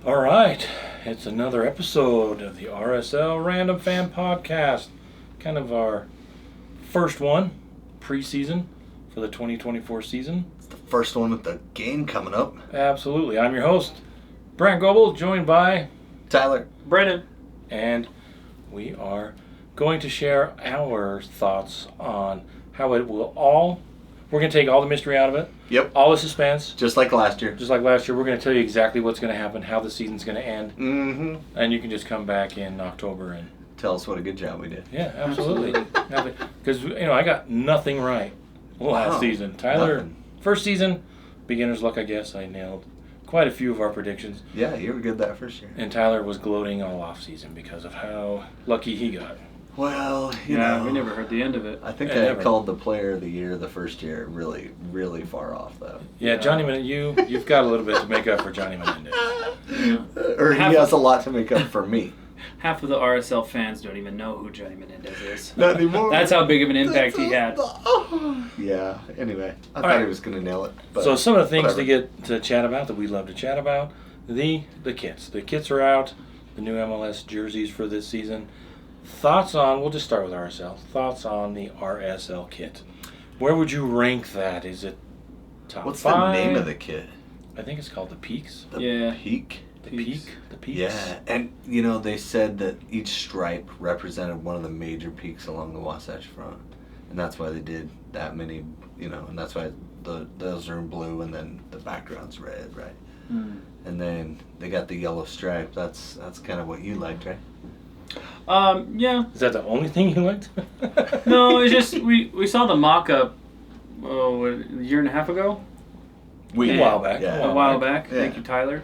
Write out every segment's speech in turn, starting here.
All right, it's another episode of the RSL Random Fan Podcast. Kind of our first one, preseason for the 2024 season. It's the first one with the game coming up. Absolutely. I'm your host, Brent Goebel, joined by Tyler. Brennan. And we are going to share our thoughts on how it will all... We're going to take all the mystery out of it. Yep. All the suspense. Just like last year. Just like last year, we're going to tell you exactly what's going to happen, how the season's going to end. Mm-hmm. And you can just come back in October and... Tell us what a good job we did. Yeah, absolutely. Because, I got nothing right last season. Tyler, nothing. First season, beginner's luck, I guess. I nailed quite a few of our predictions. Yeah, you were good that first year. And Tyler was gloating all off season because of how lucky he got. Well, you know. We never heard the end of it. I think I called the player of the year the first year really, really far off, though. Yeah, Johnny Menendez, you've got a little bit to make up for Johnny Menendez. Or he has a lot to make up for me. Half of the RSL fans don't even know who Johnny Menendez is. Not anymore. That's how big of an impact he had. Yeah, anyway. I thought right. he was going to nail it. But So some of the things whatever. to get to chat about that we love to chat about, the kits. The kits are out, the new MLS jerseys for this season. Thoughts on, we'll just start with RSL. Thoughts on the RSL kit. Where would you rank that? Is it top What's 5? the name of the kit? I think it's called the Peaks. The Peak? The Peaks. Peak? The Peaks? Yeah, and they said that each stripe represented one of the major peaks along the Wasatch Front. And that's why they did that many, and that's why those are in blue and then the background's red, right? Mm. And then they got the yellow stripe. That's kind of what you liked, right? Yeah. Is that the only thing you liked? No, it's just we saw the mock-up a year and a half ago. A while back. Yeah. A while back. Yeah. Thank you, Tyler.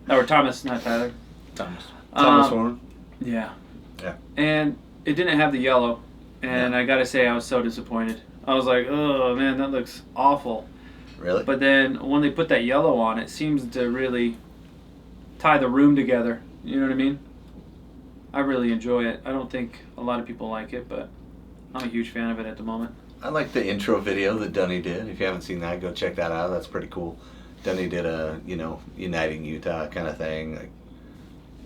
Or Thomas, not Tyler. Thomas Warren. Yeah. Yeah. And it didn't have the yellow. And I got to say, I was so disappointed. I was like, oh, man, that looks awful. Really? But then when they put that yellow on, it seems to really tie the room together. You know what I mean? I really enjoy it. I don't think a lot of people like it, but I'm a huge fan of it at the moment. I like the intro video that Dunny did. If you haven't seen that, go check that out. That's pretty cool. Dunny did a, Uniting Utah kind of thing. Like,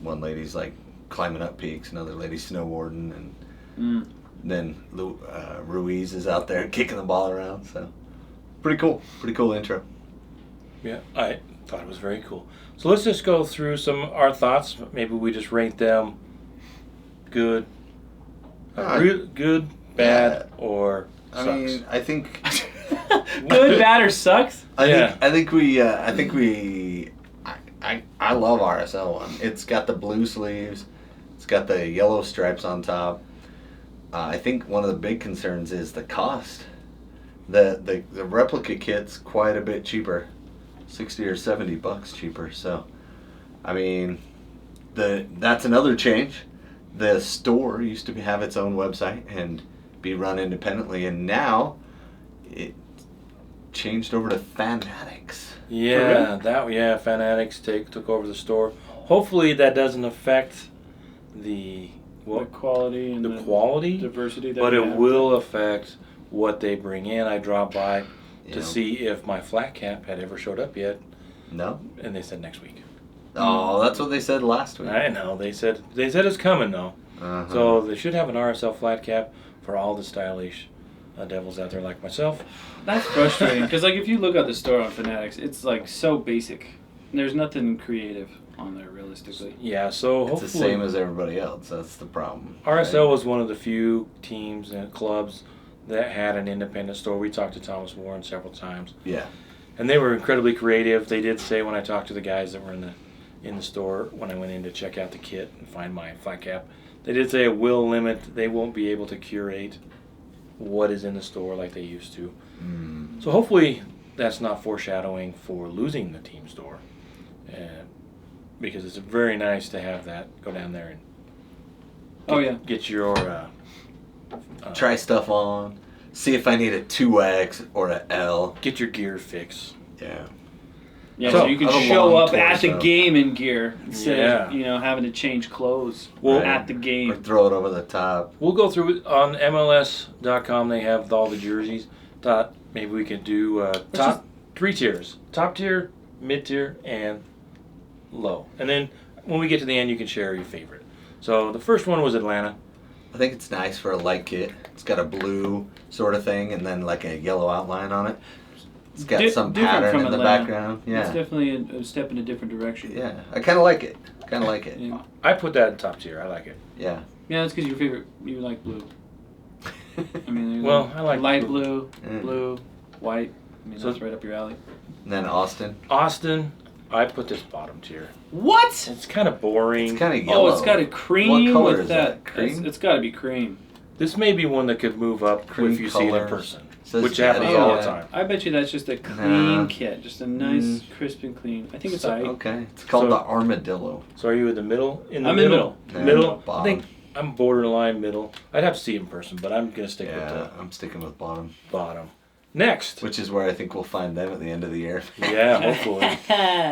one lady's like climbing up peaks, another lady's snowboarding, and then Ruiz is out there kicking the ball around. So, pretty cool intro. Yeah, I thought it was very cool. So let's just go through our thoughts. Maybe we just rank them good, good, bad, or sucks. I mean, I think Good, bad, or sucks? I think we I love RSL one. It's got the blue sleeves. It's got the yellow stripes on top. I think one of the big concerns is the cost. The replica kit's quite a bit cheaper, $60 or $70 cheaper. So, I mean, that's another change. The store used to have its own website and be run independently, and now it changed over to Fanatics. Yeah, Fanatics took over the store. Hopefully that doesn't affect the quality and the quality, diversity, but it will affect what they bring in. I dropped by to see if my flat cap had ever showed up yet. No, and they said next week. Oh, that's what they said last week. I know they said it's coming though. Uh-huh. So they should have an RSL flat cap for all the stylish devils out there like myself. That's frustrating because, if you look at the store on Fanatics, it's so basic. There's nothing creative on there, realistically. Yeah, so it's hopefully the same as everybody else. That's the problem. RSL was one of the few teams and clubs that had an independent store. We talked to Thomas Warren several times. Yeah. And they were incredibly creative. They did say when I talked to the guys that were in the store when I went in to check out the kit and find my flat cap, they did say it will limit. They won't be able to curate what is in the store like they used to. So hopefully that's not foreshadowing for losing the team store, because it's very nice to have that go down there and get your try stuff on, see if I need a 2X or a L. Get your gear fix. Yeah. Yeah, so you can I have a show long up at the torso. game in gear instead of having to change clothes at the Or game. throw it over the top. We'll go through it on MLS.com. They have all the jerseys. Thought maybe we could do top 3 tiers: top tier, mid tier, and low. And then when we get to the end, you can share your favorite. So the first one was Atlanta. I think it's nice for a light kit. It's got a blue sort of thing and then like a yellow outline on it. It's got some different pattern from in the Atlanta. background. It's Yeah. definitely a step in a different direction. Yeah. I kind of like it. Yeah, I put that in top tier. I like it. Yeah. yeah, that's because you like blue. I mean, Well, I like light blue. blue, white. I mean, So- that's right up your alley. And then Austin. Austin, I put this bottom tier. What? It's kind of boring. It's kind of yellow. Oh, it's got a cream What color with is that. that? Cream? It's got to be cream. This may be one that could move up Cream if you see it in colors. person, Says which happens Eddie all on the it. time. I bet you that's just a clean Nah. kit, just a nice, crisp and clean. I think it's alright. Okay. It's called So- the Armadillo. So are you in the middle? I'm in the middle. Yeah, Middle. I bottom. think I'm borderline middle. I'd have to see it in person, but I'm gonna stick with Yeah, the I'm sticking with bottom. bottom. Next, Which is where I think we'll find them at the end of the year. yeah, hopefully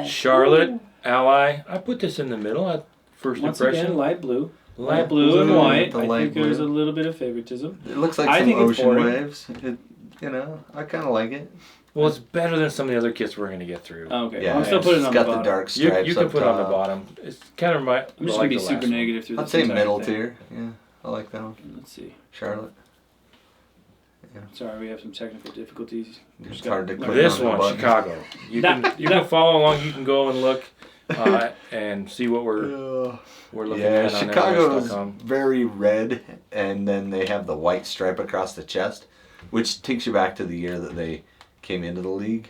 Charlotte Ally. I put this in the middle at first Once impression. again, light blue. Light Light blue and blue, white. the I light think there's a blue. little bit of favoritism. It looks like I some think it's ocean boring. waves. I kind of like it. Well, it's better than some of the other kits we're gonna get through. Oh, okay. Yeah, I'm still putting it it's on got the bottom. dark You, stripes you can up put it on the top. bottom. It's kind of my. I'm just like gonna be the last super one. negative through I'd this say entire middle thing. tier. Yeah, I like that one. Let's see. Charlotte. Sorry, we have some technical difficulties. It's hard to click This on the one, button. Chicago. You can follow along. You can go and look and see what we're looking Yeah, at on Chicago is MLS.com. very red, and then they have the white stripe across the chest, which takes you back to the year that they came into the league.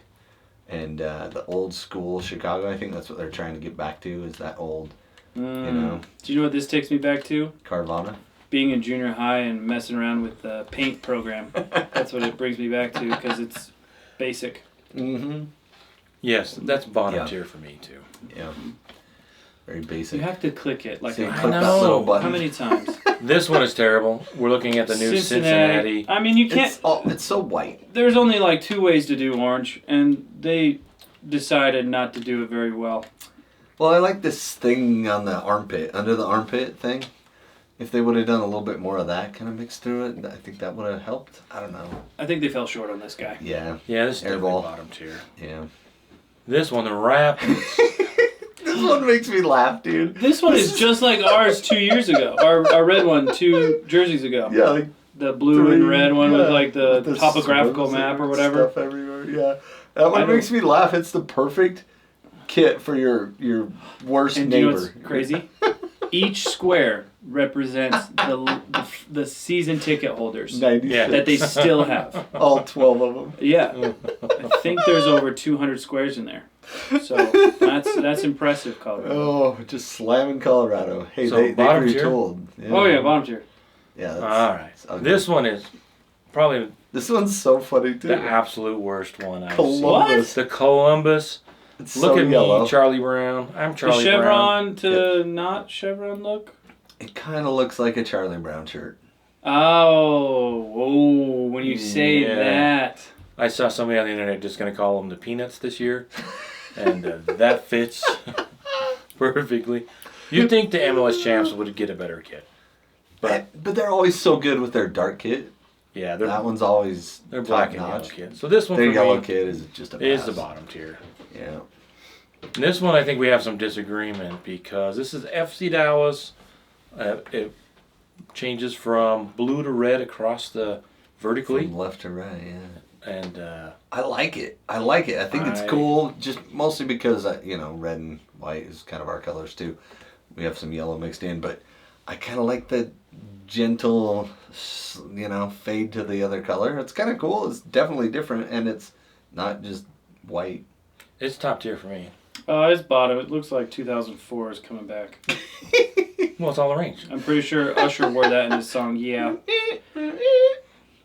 And the old school Chicago, I think that's what they're trying to get back to, is that old, know. Do you know what this takes me back to? Carvana. Being in junior high and messing around with the paint program. That's what it brings me back to because it's basic. Mm-hmm. Yes, that's bottom Yeah. tier for me too. Yeah. Very You basic. have to click it like So you I click that know. little button. how many times? This one is terrible. We're looking at the new Cincinnati. I mean, you can't. It's so white. There's only like 2 ways to do orange, and they decided not to do it very well. Well, I like this thing on the armpit, under the armpit thing. If they would have done a little bit more of that kind of mixed through it, I think that would have helped. I don't know. I think they fell short on this guy. Yeah. Yeah, this is definitely Airball. bottom tier. Yeah. This one, the wrap. This one makes me laugh, dude. This one is just like ours 2 years ago. Our red one 2 jerseys ago. Yeah, like The blue and red one with like the with topographical swirls map or and whatever. Stuff everywhere. Yeah, that I one don't- makes me laugh. It's the perfect kit for your worst And do you know neighbor. what's crazy? Each square represents the season ticket holders 96. Yeah. that they still have. All 12 of them. Yeah, I think there's over 200 squares in there. So that's impressive, Colorado. Oh, just slamming Colorado. Hey, So they bottom were tier? told. Yeah. Oh yeah, bottom tier. Yeah. That's, All right. it's ugly. This one is probably This one's so funny too. the absolute worst one I've seen. Columbus. The Columbus. It's Look so at yellow. me, Charlie Brown. I'm The Charlie Brown. chevron to not chevron look. It kind of looks like a Charlie Brown shirt. Oh, when you say Yeah. that. I saw somebody on the internet just going to call them the Peanuts this year, and that fits perfectly. You'd think the MLS champs would get a better kit, But they're always so good with their dark kit. yeah, That one's always they're black and yellow top-notch. kit. So this one Their for yellow me kit is just a is pass. the bottom tier. Yeah. And this one I think we have some disagreement because this is FC Dallas. It changes from blue to red across the vertically, From left to right, yeah. and I like it. I like it. I think it's I- cool, just mostly because, red and white is kind of our colors too. We have some yellow mixed in, but I kind of like the gentle, fade to the other color. It's kind of cool. It's definitely different, and it's not just white. it's top tier for me. It's bottom. It looks like 2004 is coming back. Well, it's all the range. I'm pretty sure Usher wore that in his song, Yeah.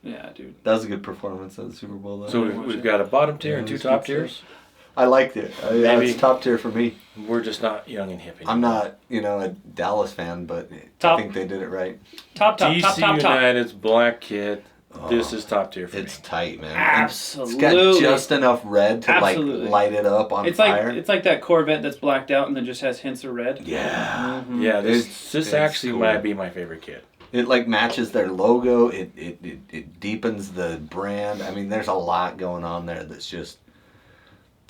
Yeah, dude. That was a good performance at the Super Bowl, though. So we've got a bottom tier Yeah, and two it's top good tiers. I liked it. Maybe- It's top tier for me. We're just not young and hip anymore. I'm not, a Dallas fan, but Top. I think they did it right. Top, DC top. United's black kit. This is top tier for It's me. tight, man. Absolutely. It's got just enough red to Absolutely. light it up on It's fire. like that Corvette that's blacked out and then just has hints of red. Yeah. Yeah, this It's actually cool. might be my favorite kit. It matches their logo. It deepens the brand. I mean, there's a lot going on there that's just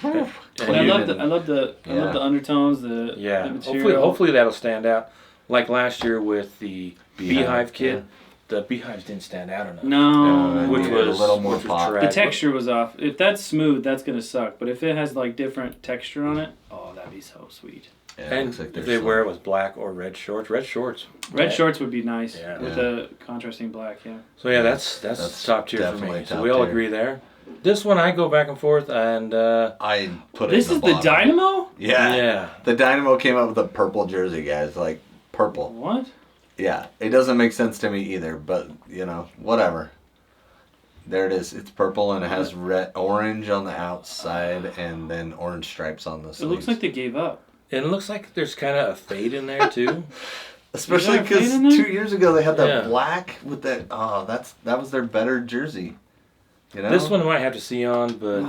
And And I you- love the undertones, the Yeah, the material. hopefully that'll stand out. Like last year with the Beehive kit, yeah. the beehives didn't stand out enough. No, Which needed was a little more which was pop. the tragic. texture was off. If that's smooth, that's gonna suck. But if it has like different texture on it, oh, that'd be so sweet. Yeah, it And looks like if they're they slow. wear it with black or red shorts, Red shorts would be nice Yeah. with a contrasting black. Yeah. So yeah, that's top tier for definitely me. So top we all tier. agree there. This one I go back and forth, and I put it This in is the the bottom. Dynamo. Yeah. yeah, The Dynamo came out with a purple jersey, guys. Like, purple. What? Yeah. It doesn't make sense to me either, but, whatever. There it is. It's purple and it has orange on the outside and then orange stripes on the It sleeves. looks like they gave up. and it looks like there's kind of a fade in there too. Especially Is there a because fade in there? 2 years ago they had that Yeah. black with that. Oh, that was their better jersey. This one might have to see on, but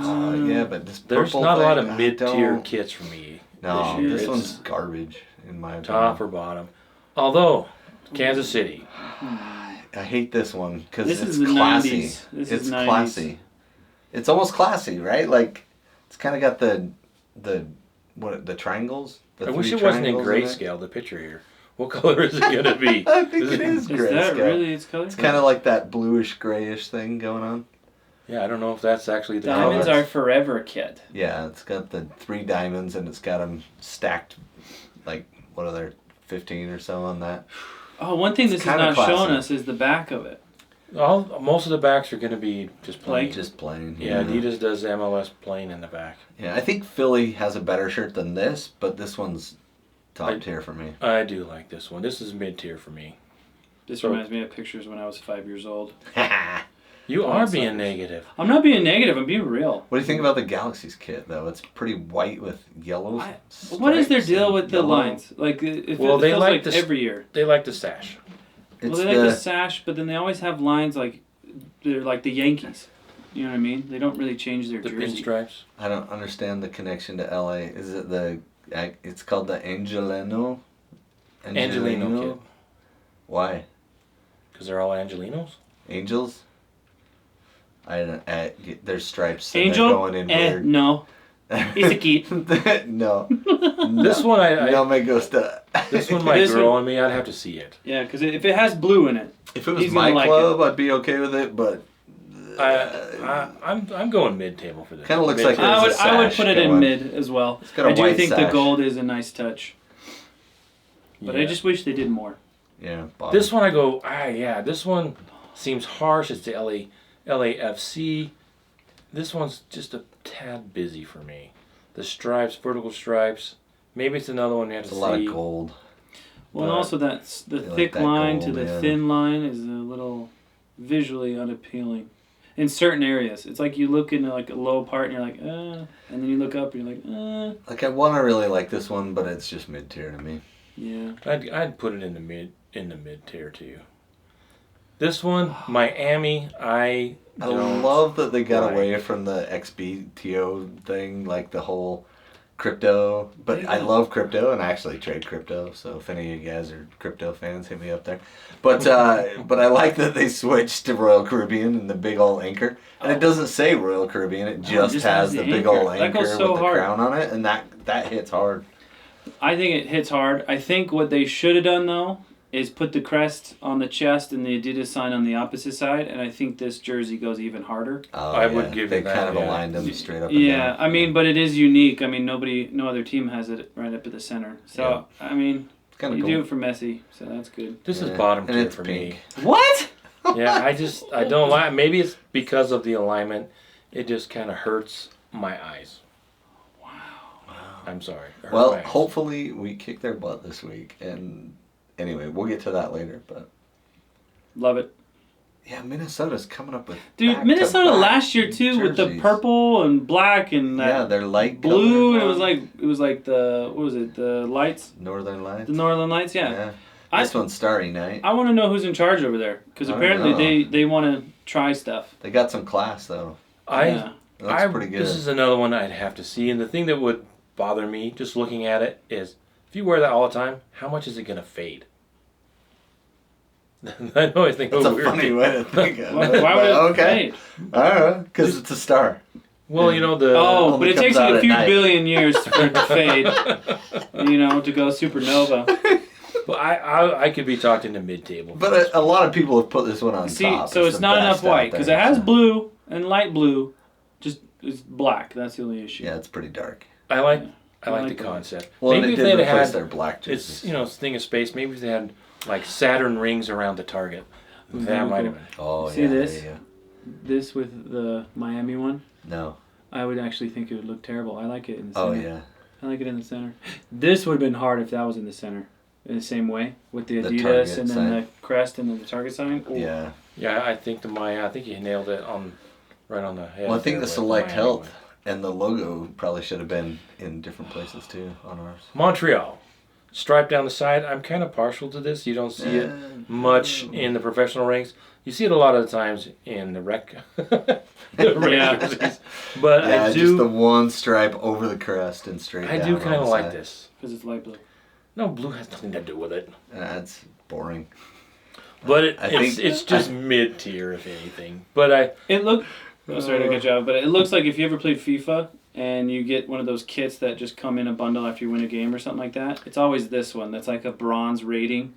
Yeah, but this there's purple not a lot thing, of I mid-tier don't- kits for me. No, year. this It's one's garbage in my opinion. top or bottom. Although Kansas City, I hate this one because This it's is the classy. 90s. This it's is 90s. classy. It's almost classy, right? Like it's kind of got the triangles. The I wish three it wasn't in triangles grayscale. The picture here. What color is it gonna be? I think it is Is that grayscale. really its color? It's kind of like that bluish grayish thing going on. Yeah, I don't know if that's actually the Diamonds color. are forever, kid. Yeah, it's got the 3 diamonds and it's got them stacked. Like what are there, 15 or so on that? Oh, one thing It's this is kinda not showing classy. us is the back of it. Most of the backs are gonna be just plain. Just plain. Yeah, Adidas does MLS plain in the back. Yeah, I think Philly has a better shirt than this, but this one's top tier for me. I do like this one. This is mid tier for me. This So- reminds me of pictures when I was 5 years old. You Oh, are it's being like- negative. I'm not being negative. I'm being real. What do you think about the Galaxy's kit, though? It's pretty white with yellow. What is their stripes deal and with the yellow. lines? Like, Well, it they feels like like this- every year. They like the sash. It's Well, they like the sash, but then they always have lines like they're like the Yankees. You know what I mean? They don't really change their The jersey. pinstripes. I don't understand the connection to LA. Is it it's called the Angelino Angelino kit. Why? Because they're all Angelinos. Angels? There's stripes. And Angel? they're going in weird. No. It's a kit. No. This one, No me gusta. this one might This grow one- on me. I'd have to see it. Yeah, because if it has blue in it, If it was He's my gonna like club, I'd be okay with it, but I'm going mid table for this. Kinda looks Mid-table. like There's a I would sash put it in going. mid as well. It's got a I do white think the sash. gold is a nice touch, but I Yeah. just wish they did more. yeah. Bottom. This one I go. Yeah. This one seems harsh. It's the LAFC. This one's just a tad busy for me. The stripes, vertical stripes. Maybe it's another one you have It's to a see. lot of gold. Well, and But also that's the like thick that line to gold, the yeah. thin line is a little visually unappealing in certain areas. It's like you look into like a low part and you're like, and then you look up and you're like, Like I want to really like this one, but it's just mid tier to me. yeah. I'd put it in the mid tier too. This one, Miami. I love that they got like. away from the XBTO thing, like the whole crypto. But I love crypto, and I actually trade crypto. So if any of you guys are crypto fans, hit me up there. But but I like that they switched to Royal Caribbean and the big old anchor. And it doesn't say Royal Caribbean; it just has the big old That anchor goes with so the hard. crown on it, and that hits hard. I think it hits hard. I think what they should have done though is put the crest on the chest and the Adidas sign on the opposite side, and I think this jersey goes even harder. Oh, I would give they it that, kind of yeah. aligned them straight up. And Yeah, down. I mean, but it is unique. I mean, no other team has it right up at the center. So I mean, It's kind of you cool. do it for Messi, so that's good. This is Yeah. bottom And tier it's for pink. me. What? Yeah, I don't like. Maybe it's because of the alignment. It just kind of hurts my eyes. Wow. I'm sorry. It hurts Well, my eyes. hopefully we kick their butt this week. And anyway, we'll get to that later. But Love it. yeah, Minnesota's coming up with Dude, back-to-back Minnesota last year too with the jerseys. purple and black and that Yeah, they're light blue, colored and it ones. was like the what was it? The lights, Northern Lights. the Northern Lights. Yeah. This one's Starry Night. I want to know who's in charge over there because I don't apparently know. they want to try stuff. They got some class though. Yeah. It looks pretty good. This is another one I'd have to see, and the thing that would bother me just looking at it is, if you wear that all the time, how much is it gonna fade? I always think That's oh, a weird funny thing. way to think of Why it. would but it okay. fade? I don't know, because it's a star. Well, you know the. Oh, only but it comes takes out like a at few night. billion years for it to fade. To go supernova. But I could be talked into mid-table. But a lot of people have put this one on See, top. so it's the not enough best out white because it there, has so- blue and light blue. Just it's black. That's the only issue. Yeah, it's pretty dark. I like I the like that. concept. Well, maybe and if it they did had replace had their black jerseys. it's it's a thing of space. Maybe if they had like Saturn rings around the target, that Very might cool. have been. Oh, See yeah, this? there you This with the Miami one, go. No. I would actually think it would look terrible. I like it in the Oh, center. yeah. I like it in the center. This would have been hard if that was in the center. In the same way with the The Adidas Target and then sign. the crest and then the Target sign. Ooh. Yeah. Yeah, I think I think you nailed it right on the head. Well, I think there the with Select Miami Health one. and the logo probably should have been in different places, too, on ours. Montreal, stripe down the side. I'm kind of partial to this. You don't see it much in the professional ranks. You see it a lot of the times in the rec. the rec Yeah. jerseys. But Yeah, I just the do. one stripe over the crest and straight I down. do on kind the of like side. this. Because it's light blue. No, blue has nothing to do with it. That's boring. But I it's just mid tier, if anything. But It looked. Oh, sorry to cut you off, but it looks like if you ever played FIFA and you get one of those kits that just come in a bundle after you win a game or something like that, it's always this one that's like a bronze rating.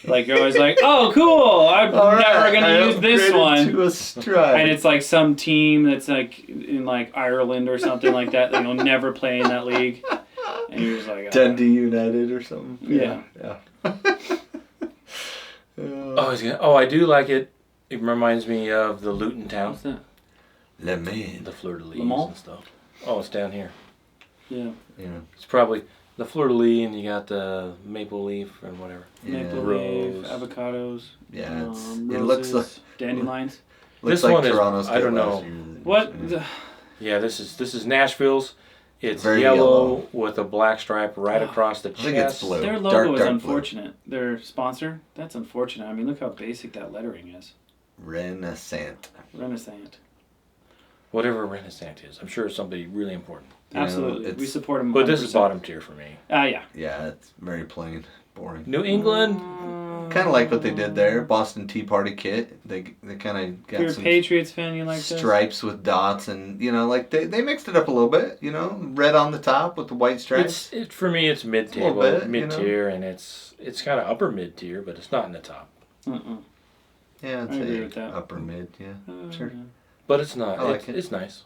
Like you're always like, oh, cool! I'm never gonna use this one. To a stripe. And it's like some team that's like in like Ireland or something like that that you'll never play in that league. And you're just like, oh. Dundee United or something. Yeah. Yeah. I do like it. It reminds me of the Luton Town, What's that? Le Main. the fleur de lis Le Mans? and stuff. Oh, it's down here. Yeah. Yeah. It's probably the fleur de lis, and you got the maple leaf and whatever. Maple Yeah. leaf, Rose. avocados. Yeah, it's, roses, it looks like dandelions. This like one is- Toronto's I kit don't know. last year. What? Yeah. Yeah, this is Nashville's. It's Very yellow, yellow. with a black stripe right across the I chest. think it's blue. Their Dark, logo is dark blue. unfortunate. Their sponsor, that's unfortunate. I mean, look how basic that lettering is. Renaissance. Renaissance. Whatever Renaissance is, I'm sure it's somebody really important. You know, Absolutely. We it's- support them. But this is bottom tier for me. Yeah. Yeah, it's very plain, boring. New England. Kind of like what they did there, Boston Tea Party kit. They kind of If you're got a some Patriots fan, you like this? stripes with dots, and like they mixed it up a little bit. Red on the top with the white stripes. For me, it's mid a little table, bit, mid tier, and it's kind of upper mid tier, but it's not in the top. Yeah, I'd I agree say with that. upper mid. Yeah, sure. But it's not. I like it. It's nice.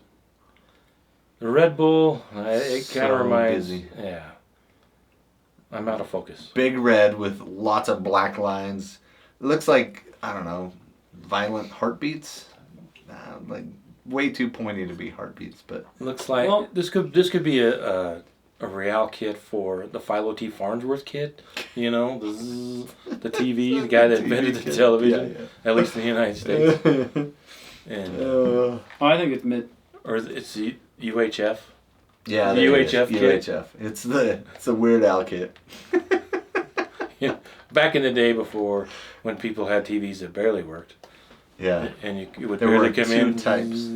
The Red Bull, it kind So of reminds. busy. Yeah. I'm out of focus. Big red with lots of black lines. It looks like, I don't know, violent heartbeats. Like way too pointy to be heartbeats, but Looks like Well- this could be a Real kit for the Philo T. Farnsworth kit. The TV, the guy that invented the kit. television, Yeah, at least in the United States. And Oh, I think it's mid. or it's the UHF. yeah, The there it is. UHF kit. UHF. It's the Weird Al kit. Back in the day before when people had TVs that barely worked, Yeah, and you would There barely were come two in. types.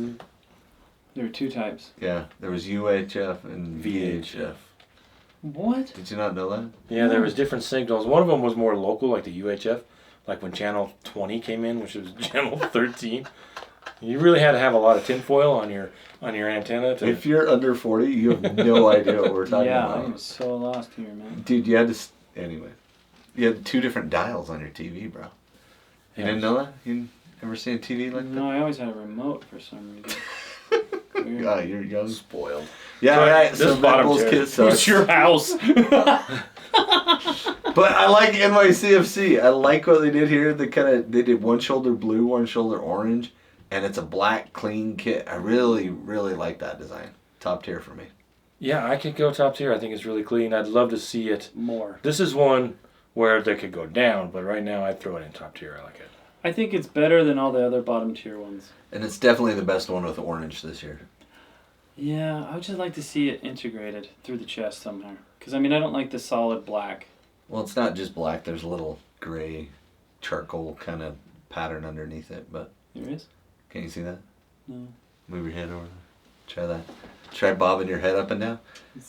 There are two types. yeah. There was UHF and VHF. What? Did you not know that? Yeah, there was different signals. One of them was more local, like the UHF, like when channel 20 came in, which was channel 13. You really had to have a lot of tinfoil on your antenna to. If you're under 40, you have no idea what we're talking Yeah, about. I'm so lost here, man. Dude, you had to. Anyway. You had 2 different dials on your TV, bro. You didn't know that? You ever seen a TV like that? No, I always had a remote for some reason. Weird. God, you're young. Spoiled. Yeah, Right, right. this So bottom Red Bull's tier. kid Who's sucks. your house? But I like NYCFC. I like what they did here. They did one shoulder blue, one shoulder orange, and it's a black clean kit. I really, really like that design. Top tier for me. Yeah, I could go top tier. I think it's really clean. I'd love to see it. More. This is one where they could go down, but right now I'd throw it in top tier. I like it. I think it's better than all the other bottom tier ones. And it's definitely the best one with orange this year. Yeah, I would just like to see it integrated through the chest somehow. Because, I mean, I don't like the solid black. Well, it's not just black. There's a little gray charcoal kind of pattern underneath it. But There is? can you see that? No. Move your head over. Try that. Try bobbing your head up and down.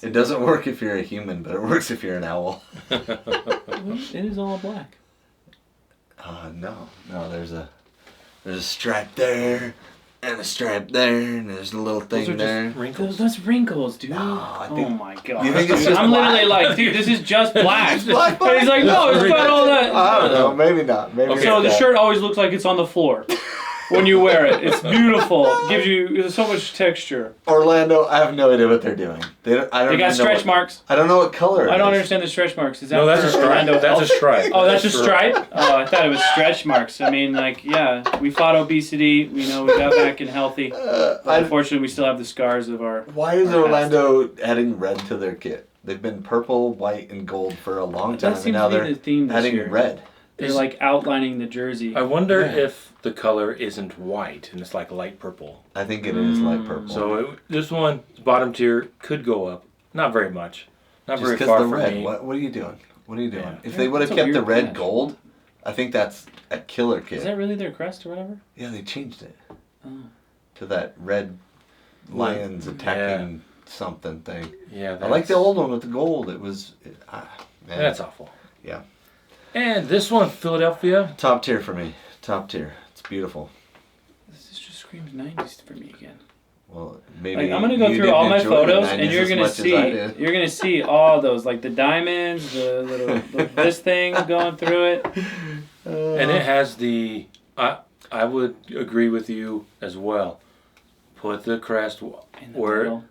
It doesn't work if you're a human, but it works if you're an owl. It is all black. No. There's a stripe there, And a stripe there, and there's a little Those are thing there. just wrinkles. Those wrinkles, dude. No, I think- oh my god. You think it's Dude, just I'm black? literally like, dude, this is just black. Black. And he's like, no, it's got all that. I don't know. Maybe not. Maybe Okay. So it's the that. shirt always looks like it's on the floor when you wear it. It's beautiful. It gives you so much texture. Orlando, I have no idea what they're doing. I don't They got even know stretch what- marks. I don't know what color. I don't it is. understand the stretch marks. Is that No, that's for a stripe. Orlando That's a Health? stripe. Oh, that's a for- stripe? Oh, I thought it was stretch marks. I mean, like, yeah, we fought obesity. We know we got back and healthy. But unfortunately, we still have the scars of our. Why is our Orlando adding red to their kit? They've been purple, white, and gold for a long time, That and seems now to be they're the theme this adding year. red. They're like outlining the jersey. I wonder Yeah. if the color isn't white and it's like light purple. I think it is light purple. So this one, bottom tier, could go up. Not very much. Not just very because far the from red. me. What are you doing? What are you doing? Yeah. If they would have That's a kept the weird red patch. gold, I think that's a killer kit. Is that really their crest or whatever? Yeah, they changed it Oh. to that red lions attacking something thing. Yeah, I like the old one with the gold. It was, man. That's awful. Yeah. And this one, Philadelphia. Top tier for me. Top tier. It's beautiful. This just screams 90s for me again. Well, maybe Like, I'm gonna go you through didn't all my enjoy the photos, 90s and you're as gonna much as I did. you're gonna see all those, like the diamonds, the little this thing going through it. And it has the. I would agree with you as well. Put the crest In the where middle.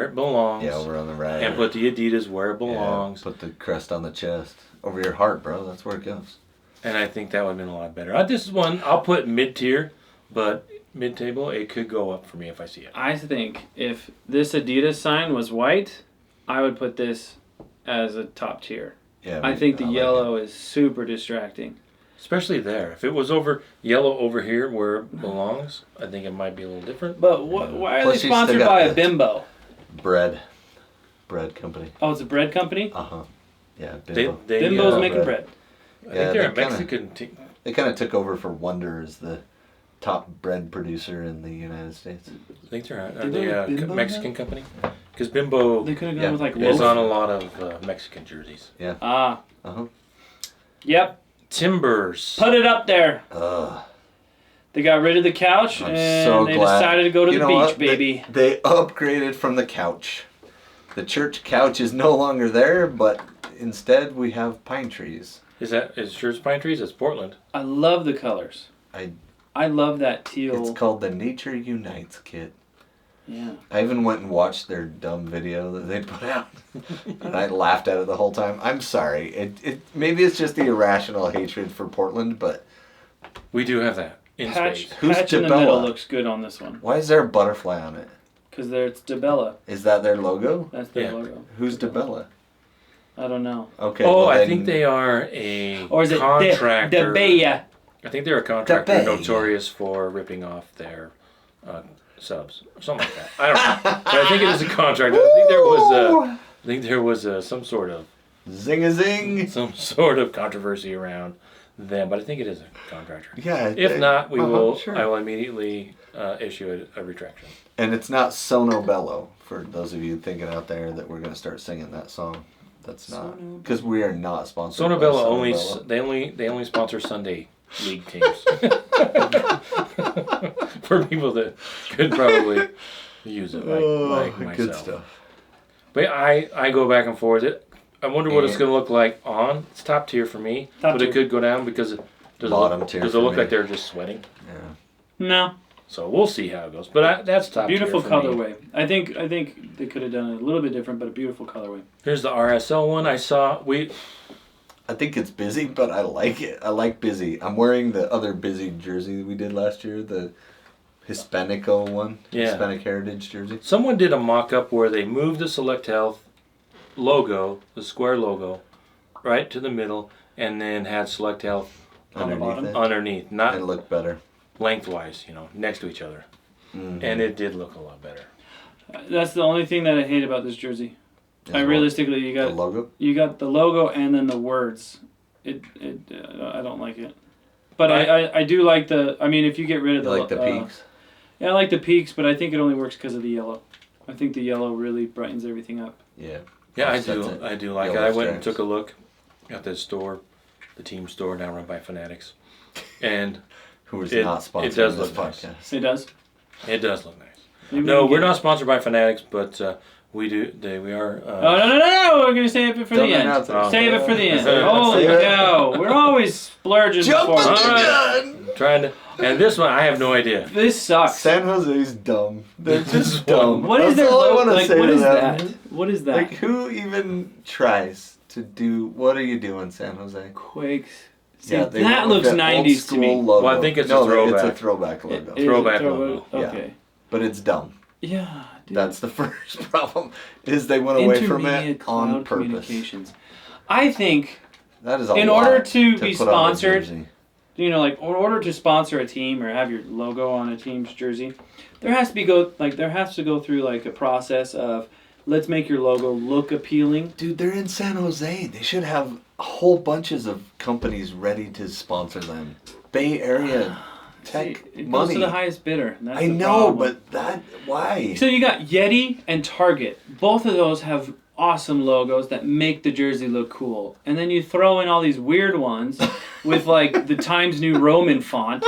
it belongs. Yeah, over on the right. And put the Adidas where it Yeah, belongs. put the crest on the chest. Over your heart, bro. That's where it goes. And I think that would have been a lot better. This is one I'll put mid tier, but mid table it could go up for me if I see it. I think if this Adidas sign was white, I would put this as a top tier. Yeah. I think the like yellow is super distracting. Especially there. If it was yellow over here where it belongs, I think it might be a little different. But why are Plus they you still sponsored got by a the- Bimbo? it. Bread company. Oh, it's a bread company? Uh-huh. Yeah, They, Bimbo. they, Bimbo's uh, making bread. I think Yeah, they're a they kinda- Mexican. They kind of took over for Wonder as the top bread producer in the United States. I think they're Did they have a Bimbo Mexican company. Because Bimbo They could have gone Yeah. with like is loaf. on a lot of Mexican jerseys. Ah, Uh-huh. yep. Timbers. Put it up there. Ugh. They got rid of the couch I'm and so they glad. decided to go to You the know beach, what? baby. They upgraded from the couch. The church couch is no longer there, but instead we have pine trees. Is Shirts Pine Trees? It's Portland. I love the colors. I love that teal. It's called the Nature Unites kit. Yeah. I even went and watched their dumb video that they put out, and I laughed at it the whole time. I'm sorry. It maybe it's just the irrational hatred for Portland, but We do have that in Patch, space. Who's patch in the Tabella? middle looks good on this one. why is there a butterfly on it? Because it's DeBella. Is that their logo? That's their Yeah. logo. Who's DeBella? I don't know. Okay. Oh, well I then- think they are a Or is it contractor. DeBella? I think they're a contractor Bay. notorious for ripping off their subs or something like that. I don't know, but I think it is a contractor. I think there was some sort of Zing-a-zing. controversy around them, but I think it is a contractor. Yeah. If not, Sure. I will immediately issue a retraction. And it's not Sono Bello, for those of you thinking out there that we're going to start singing that song. That's not. Sono Because we are not sponsored Sono by Bello Sono only Bello. they only sponsor Sunday league teams for people that could probably use it like myself. Good stuff. But I go back and forth. I wonder what it's And- going to look like on. It's top tier for me, Top but tier. it could go down because does Bottom tier Does it for look me. like they're just sweating? Yeah. No. So we'll see how it goes. But that's top Beautiful tier for me. colorway. I think they could have done it a little bit different, but a beautiful colorway. Here's the RSL one I saw. I think it's busy, but I like it. I like busy. I'm wearing the other busy jersey we did last year, the Hispanico one, Yeah. Hispanic Heritage jersey. Someone did a mock-up where they moved the Select Health logo, the square logo, right to the middle, and then had Select Health On the bottom? it. underneath, not It looked better. lengthwise, next to each other. Mhm. And it did look a lot better. That's the only thing that I hate about this jersey. As well. Realistically, you The got logo. the logo and then the words. I don't like it. But I do like the. I mean, if you get rid of You the like the peaks. Yeah, I like the peaks, but I think it only works because of the yellow. I think the yellow really brightens everything up. Yeah. Yeah, I Offsets do. it. I do like it. Yellow I went and stripes. took a look at the store, the team store now run by Fanatics, and Who is It- not it sponsored does this look nice. podcast. It does. It does look nice. Maybe No, we we're can not sponsored by Fanatics, but we are. Oh no! We're gonna save it for Don't the end. announce it. Save it for the end. Save it. Holy Save it. cow! We're always splurging Jumping before. the gun! Trying to, and this one I have no idea. This sucks. San Jose's dumb. They're This just is dumb. What is That's their all I logo? wanna Like, say what to is them. that? What is that? Like, who even tries to do? What are you doing, San Jose? Quakes. See, Yeah, they that went with looks that 90s old to school me. Logo. Well, I think it's a no, throwback. It's a throwback logo. It is a Throwback logo. Okay. But it's dumb. Yeah. Dude. That's the first problem. Is they went away from Intermediate it cloud on purpose. communications. I think, That is a in lot order to be put on a sponsored, jersey. like in order to sponsor a team or have your logo on a team's jersey, there has to go through like a process of let's make your logo look appealing. Dude, they're in San Jose. They should have whole bunches of companies ready to sponsor them. Bay Area tech See, it money. goes to the highest bidder. That's I the know, problem. but why? So you got Yeti and Target. Both of those have awesome logos that make the jersey look cool. And then you throw in all these weird ones with like the Times New Roman font.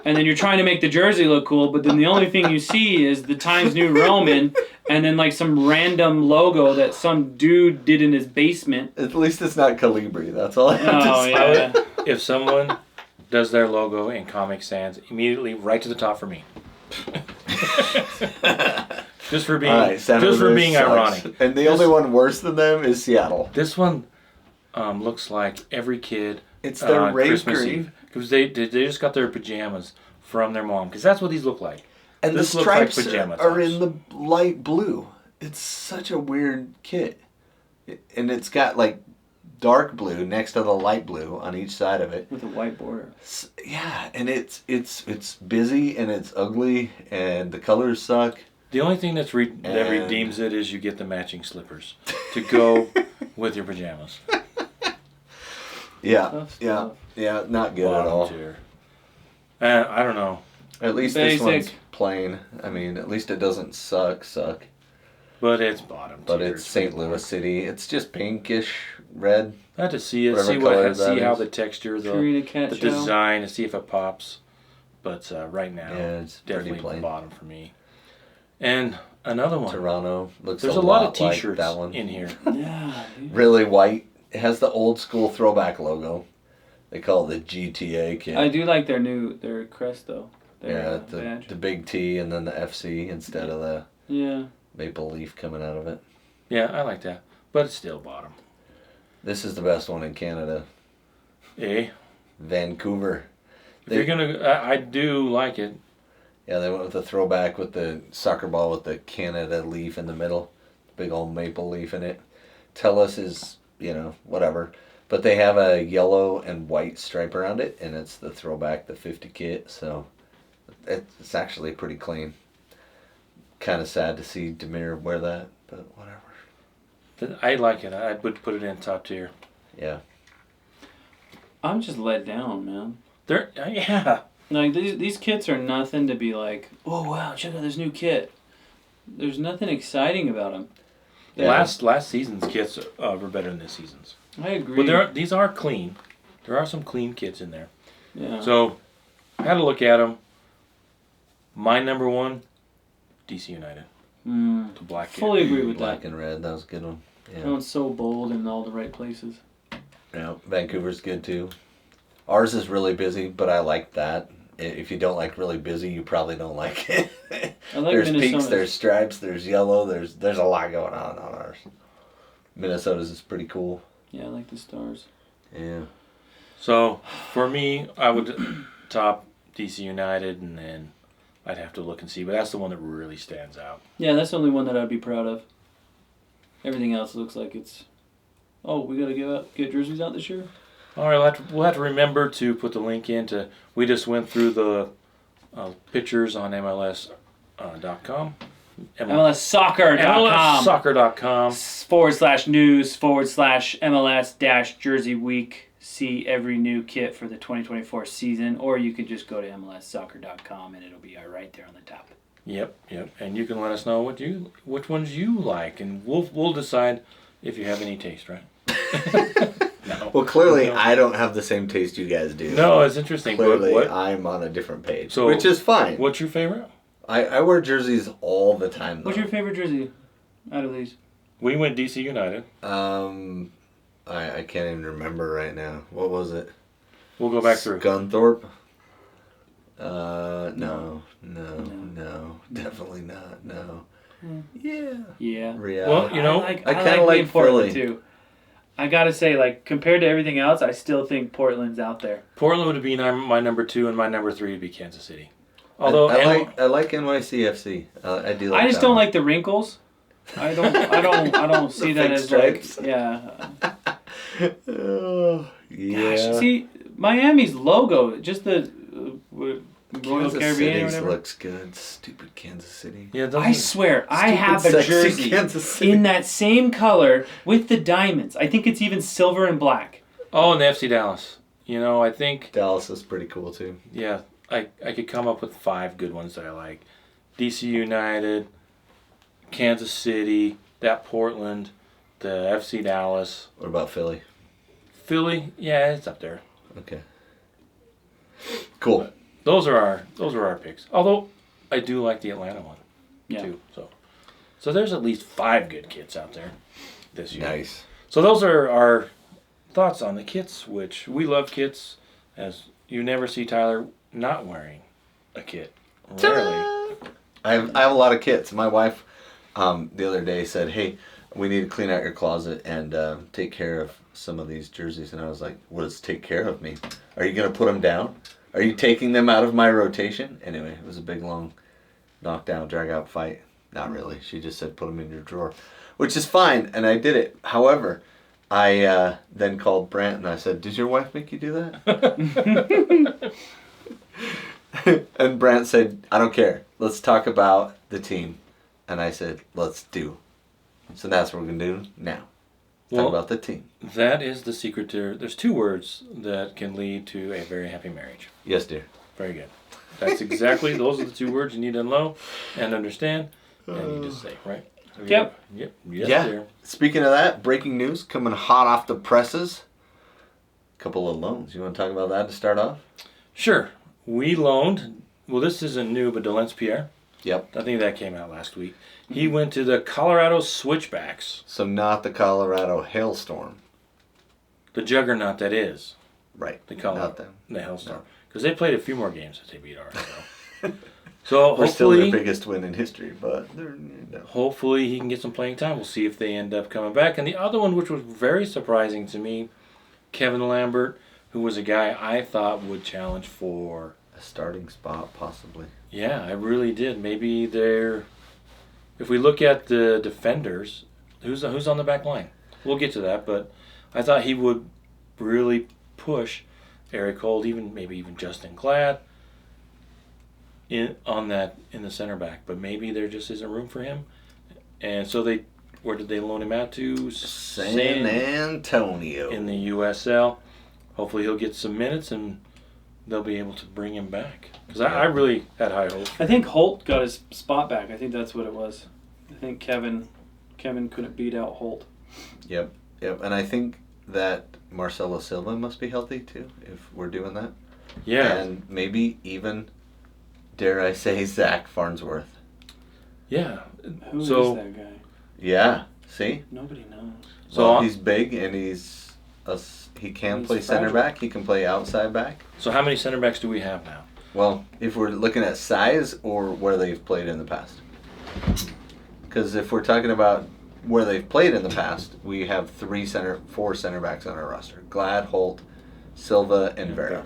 And then you're trying to make the jersey look cool, but then the only thing you see is the Times New Roman and then like some random logo that some dude did in his basement. At least it's not Calibri. That's all I have to Oh, say. yeah. If someone does their logo in Comic Sans, immediately right to the top for me. Just for being, All right, San just for Jose being sucks. ironic. And the only one worse than them is Seattle. This one looks like every kid It's their on rave Christmas green. Eve because they just got their pajamas from their mom because that's what these look like. And This the looks like stripes pajama are tops. in the light blue. It's such a weird kit. And it's got like dark blue next to the light blue on each side of it. With a white border. Yeah, and it's busy and it's ugly and the colors suck. The only thing that And- redeems it is you get the matching slippers to go with your pajamas. Yeah, Tough yeah, stuff. yeah, not good at Bottom all. tier. I don't know, At least Basic. this one's plain. I mean, at least it doesn't suck. but it's bottom But tier. it's St. Louis City. It's just pinkish red. I have to see it, Whatever color see that how is. the texture, Karina Cat the Chow. design, to see if it pops. But right now, Yeah, it's pretty definitely plain. the bottom for me. And another one. Toronto looks There's a a lot of lot like T-shirts that one. in here. Yeah, dude. Really white. It has the old school throwback logo. They call it the GTA kit. I do like their crest though. Their Yeah, badge. the big T and then the FC instead of the Yeah. maple leaf coming out of it. Yeah, I like that. But it's still bottom. This is the best one in Canada. Eh? Vancouver. If you're gonna, I do like it. Yeah, they went with the throwback with the soccer ball with the Canada leaf in the middle. Big old maple leaf in it. TELUS is, whatever. But they have a yellow and white stripe around it, and it's the throwback, the 50 kit, so it's actually pretty clean. Kind of sad to see Demir wear that, but whatever. I like it. I would put it in top tier. Yeah. I'm just let down, man. Yeah. Like these kits are nothing to be like, oh wow, check out this new kit. There's nothing exciting about them. Yeah. Last season's kits were better than this season's. I agree. But these are clean. There are some clean kits in there. Yeah. So, I had to look at them. My number one, DC United. The black kit. Fully agree with Black that. and red, that was a good one. That Yeah. one's so bold in all the right places. Yeah. Vancouver's good too. Ours is really busy, but I like that. If you don't like really busy, you probably don't like it. I like There's peaks, Minnesota's. there's stripes, there's yellow, there's a lot going on ours. Minnesota's is pretty cool. Yeah, I like the stars. Yeah. So, for me, I would top DC United, and then I'd have to look and see. But that's the one that really stands out. Yeah, that's the only one that I'd be proud of. Everything else looks like it's. Oh, we gotta get jerseys out this year. All right, we'll have to remember to put the link in to. We just went through the pictures on MLS.com. MLSsoccer.com. MLSsoccer.com. /news/MLS-Jersey Week. See every new kit for the 2024 season, or you could just go to MLSsoccer.com and it'll be right there on the top. Yep. And you can let us know which ones you like, and we'll decide if you have any taste, right? No. Well, clearly No. I don't have the same taste you guys do. No, it's interesting. Clearly What, I'm on a different page, So, which is fine. what's your favorite? I wear jerseys all the time, though. What's your favorite jersey out of these? We went DC United. I can't even remember right now. What was it? We'll go back through. Gunthorpe? No. Definitely not. No. Yeah. Yeah. Real. Well, you know, I kinda like being Portland Philly. too. I gotta say, like, compared to everything else, I still think Portland's out there. Portland would be my number 2, and my number 3 would be Kansas City. Although I like NYCFC. I do like I just that don't one. like the wrinkles. I don't see The that fake as stripes. like, yeah. Oh, yeah. Gosh, see, Miami's logo, just the Royal Kansas Caribbean or City's whatever. looks good. Stupid Kansas City. yeah, I swear, I have a sexy jersey Kansas City. in that same color with the diamonds. I think it's even silver and black. Oh, and the FC Dallas. You know, I think Dallas is pretty cool too. yeah, I could come up with 5 good ones that I like. DC United, Kansas City, that Portland, the FC Dallas, What about Philly? Philly. Yeah, it's up there. Okay. Cool. Those are our picks. Although I do like the Atlanta one too. So there's at least 5 good kits out there this year. Nice. So those are our thoughts on the kits, which we love kits, as you never see Tyler not wearing a kit. Rarely. I have a lot of kits. My wife the other day said, "Hey, we need to clean out your closet and take care of some of these jerseys." And I was like, "What does take care of me? Are you gonna put them down? Are you taking them out of my rotation?" Anyway, it was a big long knockdown, drag out fight. Not really. She just said put them in your drawer, which is fine, and I did it. However, I then called Brant and I said, "Did your wife make you do that?" And Brant said, "I don't care. Let's talk about the team." And I said, "Let's do." So that's what we're going to do now. Talk about the team. That is the secret to... There's 2 words that can lead to a very happy marriage. Yes, dear. Very good. That's exactly... those are the 2 words you need to know and understand. And you just say, right? Yep. Yep. Yes, Yeah. dear. Speaking of that, breaking news coming hot off the presses. Couple of loans. You want to talk about that to start off? Sure. We loaned... Well, this isn't new, but Delence Pierre. Yep. I think that came out last week. He went to the Colorado Switchbacks. So not the Colorado Hailstorm. The juggernaut that is. Right. The Colorado. Not them. The Hailstorm. Because they played a few more games that they beat ours. So We're still hopefully... their biggest win in history, but they're... No. Hopefully he can get some playing time. We'll see if they end up coming back. And the other one, which was very surprising to me, Kevin Lambert, who was a guy I thought would challenge for... A starting spot, possibly. Yeah, I really did. Maybe they're... If we look at the defenders, who's on the back line? We'll get to that, but I thought he would really push Eric Holt, maybe even Justin Glad in the center back. But maybe there just isn't room for him. And so where did they loan him out to? San Antonio. In the USL. Hopefully he'll get some minutes and they'll be able to bring him back. Because I really had high hopes. I think Holt got his spot back. I think that's what it was. I think Kevin couldn't beat out Holt. Yep. And I think that Marcelo Silva must be healthy too, if we're doing that. Yeah. And maybe even, dare I say, Zach Farnsworth. Yeah. Who is that guy? Yeah. See? Nobody knows. So he's big and he can He's play center fragile. back. He can play outside back. So how many center backs do we have now? Well, if we're looking at size or where they've played in the past. Because if we're talking about where they've played in the past, we have 4 center backs on our roster. Glad, Holt, Silva, and Vera.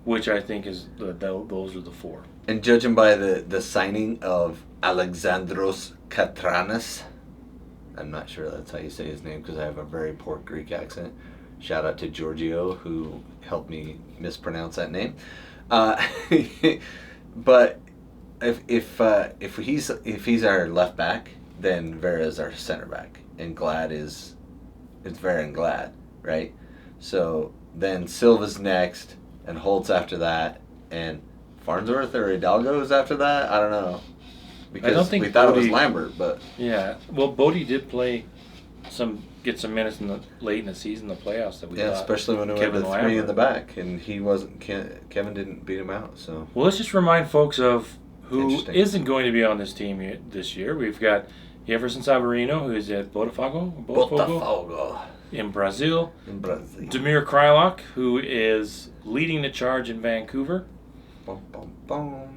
Which I think is those are the 4. And judging by the signing of Alexandros Katranas, I'm not sure that's how you say his name because I have a very poor Greek accent. Shout out to Giorgio who helped me mispronounce that name. But if he's our left back, then Vera is our center back, and it's Vera and Glad, right? So then Silva's next, and Holt's after that, and Farnsworth or Hidalgo is after that. I don't know, because don't think we thought it was Bodie- Lambert, but Yeah. Well, Bodie did get some minutes late in the season, the playoffs that we yeah, thought. especially when we went Kevin to 3 Lambert. in the back, and he wasn't. Kevin didn't beat him out, so Well, let's just remind folks of who Interesting. isn't going to be on this team this year. We've got Jefferson Savarino, who is at Botafogo in Brazil. In Brazil. Damir Kreilach, who is leading the charge in Vancouver. Bum, bum, bum.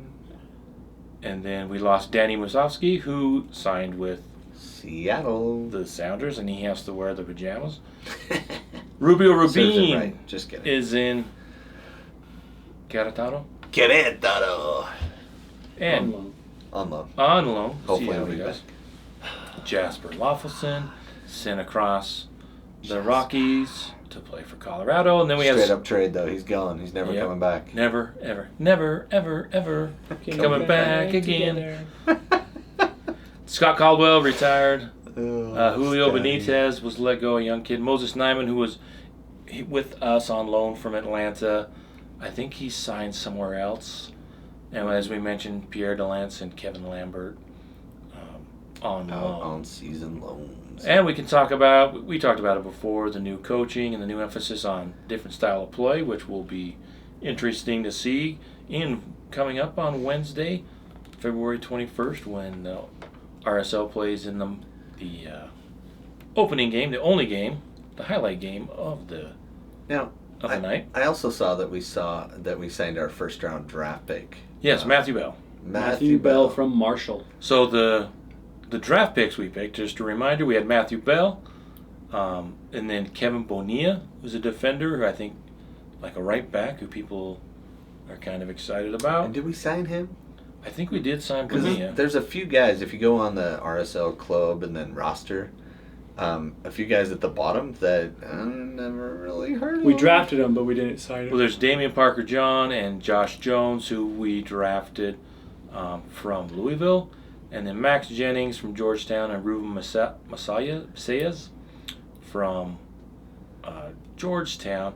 And then we lost Danny Musovski, who signed with Seattle. the Sounders, and he has to wear the pajamas. Rubio Serves him Rubin right. Just kidding. is in Querétaro. Querétaro. And On loan. on loan. Hopefully see how he'll he be does. back. Jasper Loffelson sent across the Rockies to play for Colorado, and then we Straight have up trade though. He's gone. He's never Yep. coming back. never, ever coming back again. Scott Caldwell retired. Julio Benitez was let go, a young kid. Moses Nyman, who was with us on loan from Atlanta, I think he signed somewhere else. And as we mentioned, Pierre Delance and Kevin Lambert on Out loan. on season loans. And we talked about it before, the new coaching and the new emphasis on different style of play, which will be interesting to see coming up on Wednesday, February 21st, when RSL plays in the opening game, the only game, the highlight game of the night. I also saw that we signed our first round draft pick. Yes, Matthew Bell. Matthew Bell from Marshall. So the draft picks we picked, just a reminder, we had Matthew Bell, and then Kevin Bonilla, who's a defender, who I think like a right back, who people are kind of excited about. And did we sign him? I think we did sign Because Bonilla. there's a few guys, if you go on the RSL club and then roster, a few guys at the bottom that I never really heard of. We drafted him, but we didn't sign Well, him. there's Damian Parker-John and Josh Jones, who we drafted from Louisville, and then Max Jennings from Georgetown and Ruben Macias from Georgetown.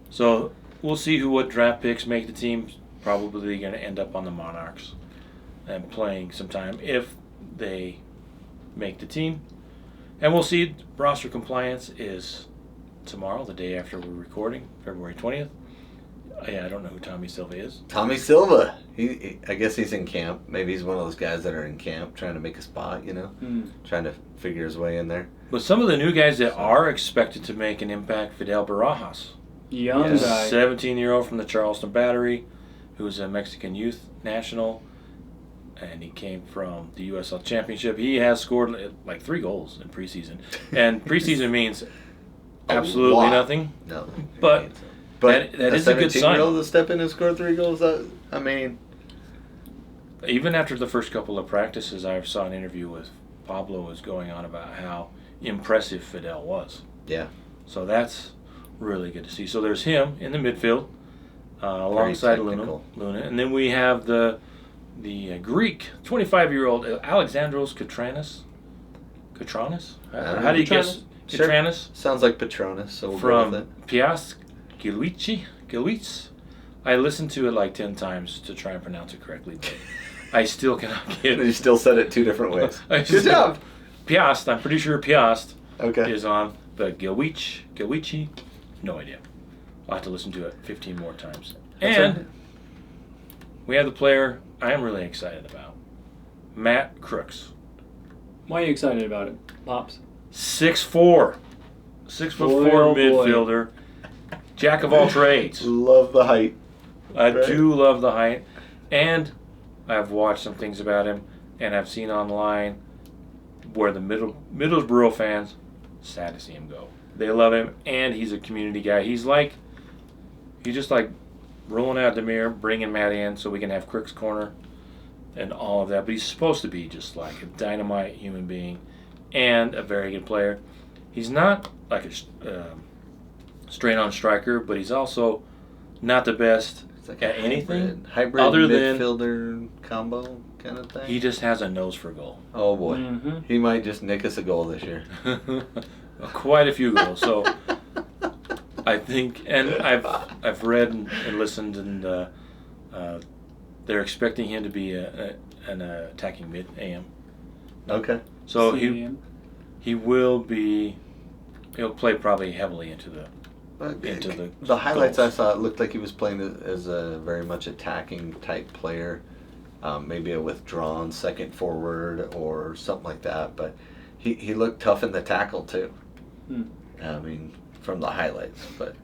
So we'll see what draft picks make the team. Probably going to end up on the Monarchs and playing sometime if they make the team. And we'll see. Roster compliance is tomorrow, the day after we're recording, February 20th. I don't know who Tommy Silva is. Tommy Silva. I guess he's in camp. Maybe he's one of those guys that are in camp trying to make a spot, trying to figure his way in there. But some of the new guys that are expected to make an impact, Fidel Barajas, Young Yes. guy. 17-year-old from the Charleston Battery, who's a Mexican youth national, and he came from the USL Championship. He has scored like 3 goals in preseason, and preseason means absolutely lot. nothing. No. But that is a good sign. 17-year-old to step in and score 3 goals, I mean... Even after the first couple of practices, I saw an interview with Pablo was going on about how impressive Fidel was. Yeah. So that's really good to see. So there's him in the midfield alongside technical. Luna. And then we have the Greek 25-year-old Alexandros Katranis. How do you guess? Sure. Katranis Sounds like Patronus, so we'll go with from it. Piast Gilwitz. I listened to it like 10 times to try and pronounce it correctly, but I still cannot get You it. still said it 2 different ways. I Good just- job. Piast, I'm pretty sure Piast Okay. is on, but Gilwici, no idea. I'll have to listen to it 15 more times. That's And right. we have the player I am really excited about, Matt Crooks. Why are you excited about it, Pops? 6'4", 6'4" Boy, oh boy. midfielder, jack of all trades. Love the height. I Right. do love the height, and I've watched some things about him, and I've seen online where the Middlesbrough fans, sad to see him go. They love him, and he's a community guy. He's just like rolling out Demir, bringing Matt in so we can have Crick's Corner and all of that. But he's supposed to be just like a dynamite human being and a very good player. He's not like a straight-on striker, but he's also not the best It's like at anything hybrid other than midfielder combo kind of thing. he just has a nose for goal. Oh boy, Mm-hmm. he might just nick us a goal this year. Quite a few goals. So I think, and I've read and listened, and they're expecting him to be an attacking mid AM. Okay. So he will be. He'll play probably heavily into the The highlights goals. I saw, it looked like he was playing as a very much attacking type player. maybe a withdrawn second forward or something like that. But he looked tough in the tackle too. I mean, from the highlights, but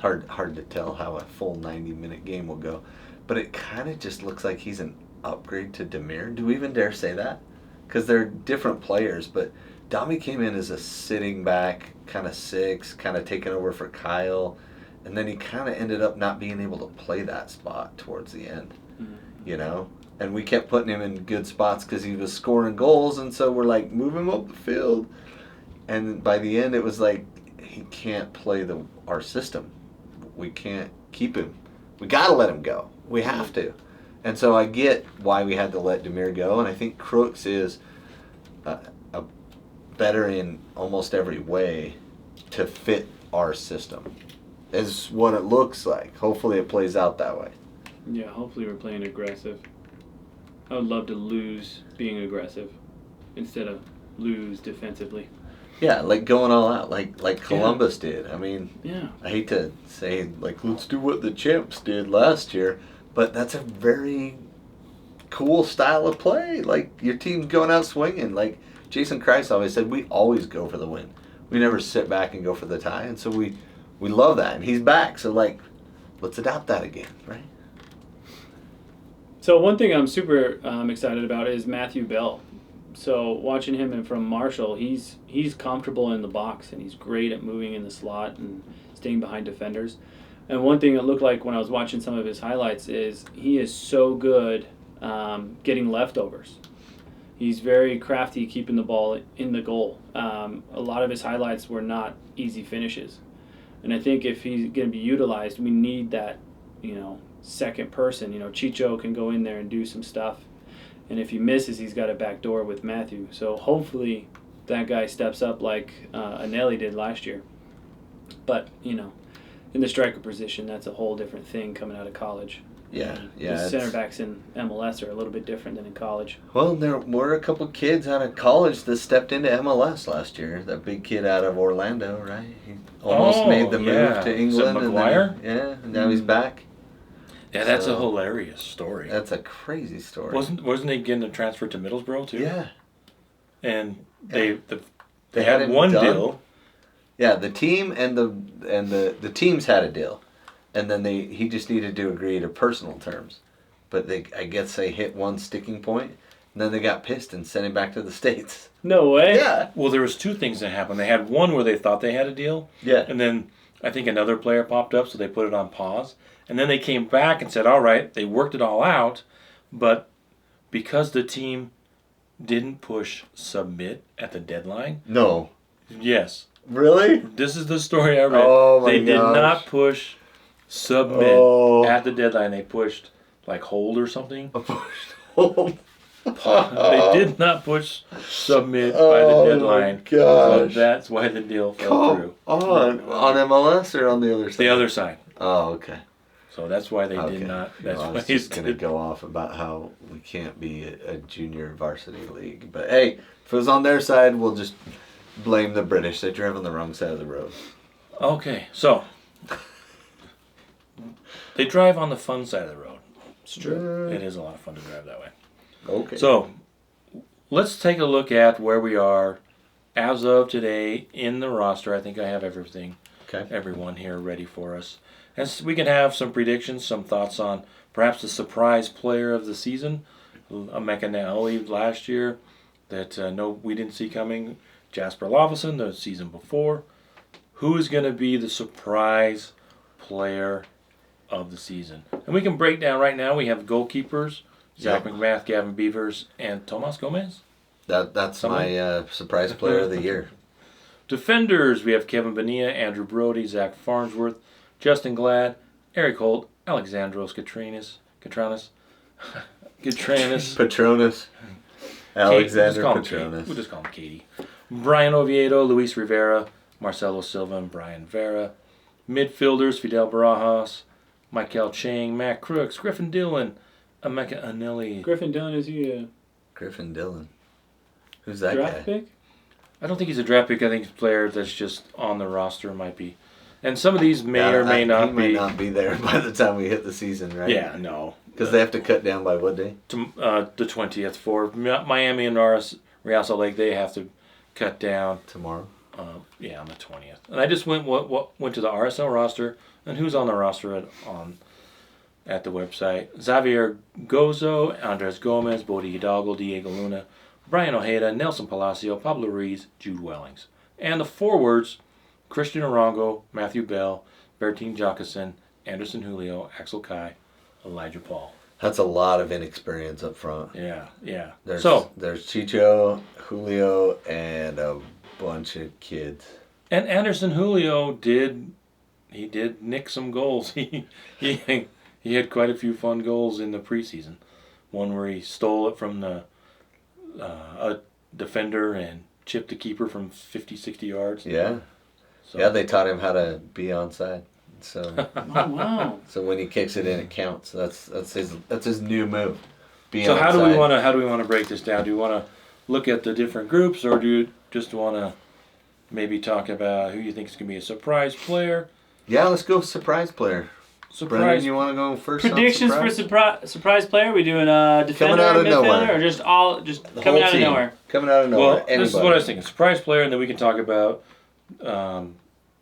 hard to tell how a full 90-minute game will go. But it kind of just looks like he's an upgrade to Demir. Do we even dare say that? Because they're different players, but Dami came in as a sitting back, kind of 6, kind of taking over for Kyle, and then he kind of ended up not being able to play that spot towards the end, And we kept putting him in good spots because he was scoring goals, and so we're like, move him up the field. And by the end, it was like, he can't play our system. We can't keep him. We got to let him go. We have to. And so I get why we had to let Demir go, and I think Crooks is better in almost every way to fit our system. Is what it looks like. Hopefully it plays out that way. Yeah, hopefully we're playing aggressive. I would love to lose being aggressive instead of lose defensively. Yeah, like going all out, like Columbus did. I mean, Yeah. I hate to say, let's do what the Champs did last year, but that's a very cool style of play. Like, your team's going out swinging. Like Jason Christ always said, we always go for the win. We never sit back and go for the tie, and so we love that. And he's back, so, let's adopt that again, right? So one thing I'm super excited about is Matthew Bell. So watching him from Marshall, he's comfortable in the box, and he's great at moving in the slot and staying behind defenders. And one thing it looked like when I was watching some of his highlights is he is so good getting leftovers. He's very crafty keeping the ball in the goal. A lot of his highlights were not easy finishes. And I think if he's going to be utilized, we need that, second person. Chicho can go in there and do some stuff. And if he misses, he's got a back door with Matthew. So hopefully that guy steps up like Anelli did last year. But, in the striker position, that's a whole different thing coming out of college. Yeah. The center backs in MLS are a little bit different than in college. Well, there were a couple kids out of college that stepped into MLS last year. That big kid out of Orlando, right? He almost made the move to England. Is it McGuire? And now he's back. Yeah, that's a hilarious story. That's a crazy story. Wasn't he getting a transfer to Middlesbrough too? Yeah. And they had had one deal. Yeah, the team and the teams had a deal, and then he just needed to agree to personal terms, but I guess they hit one sticking point, and then they got pissed and sent him back to the States. No way. Yeah. Well, there was two things that happened. They had one where they thought they had a deal. Yeah. And then I think another player popped up, so they put it on pause. And then they came back and said, all right, they worked it all out, but because the team didn't push submit at the deadline. No. Yes. Really? This is the story I read. Oh my They did gosh. not push submit at the deadline. They pushed hold or something. Hold. They did not push submit by the deadline. My gosh. So that's why the deal fell through. On MLS or on the other side? The other side. Oh, okay. So that's why they did not. That's I why was he's just going to go off about how we can't be a junior varsity league. But hey, if it was on their side, we'll just blame the British. They drove on the wrong side of the road. Okay, so they drive on the fun side of the road. It's true. It is a lot of fun to drive that way. Okay. So let's take a look at where we are as of today in the roster. I think I have everything, everyone here ready for us. And so we can have some predictions, some thoughts on perhaps the surprise player of the season, a Mekanelli last year that we didn't see coming, Jasper Lawson the season before. Who is going to be the surprise player of the season? And we can break down right now. We have goalkeepers, Zach McMath, Gavin Beavers, and Tomas Gomez. That's my surprise player of the year. Defenders, we have Kevin Bonilla, Andrew Brody, Zach Farnsworth, Justin Glad, Eric Holt, Alexandros Katranis, Patronus. Alexander Patronus. We'll just call him Katie. Brian Oviedo, Luis Rivera, Marcelo Silva, and Brian Vera. Midfielders, Fidel Barajas, Michael Chang, Matt Crooks, Griffin Dillon, Emeka Anelli. Griffin Dillon, is he a Griffin Dillon. Who's that draft guy? pick? I don't think he's a draft pick. I think he's a player that's just on the roster. Might be And some of these may or may not he be. may not be there by the time we hit the season, right? Yeah, no. Because they have to cut down by what day? The 20th for Miami and Real Salt Lake. They have to cut down. Tomorrow. On the 20th. And I just went to the RSL roster and who's on the roster at the website. Xavier Gozo, Andres Gomez, Bodie Hidalgo, Diego Luna, Brian Ojeda, Nelson Palacio, Pablo Ruiz, Jude Wellings. And the forwards, Christian Arango, Matthew Bell, Bertine Jockeson, Anderson Julio, Axel Kai, Elijah Paul. That's a lot of inexperience up front. Yeah. There's Chicho, Julio, and a bunch of kids. And Anderson Julio did nick some goals. He had quite a few fun goals in the preseason. One where he stole it from a defender and chipped the keeper from 50, 60 yards. Yeah. So. Yeah, they taught him how to be onside. So Oh, wow. so when he kicks it in, it counts. That's his new move. Be So how do we onside. want to break this down? Do we want to look at the different groups, or do you just want to maybe talk about who you think is going to be a surprise player? Yeah, let's go surprise player. Brendan, you want to go first? on Predictions for surprise player? We doing defender, out of midfielder, nowhere. or just The coming whole out team. of nowhere? Coming out of nowhere. Well, this is what I was thinking. Surprise player, and then we can talk about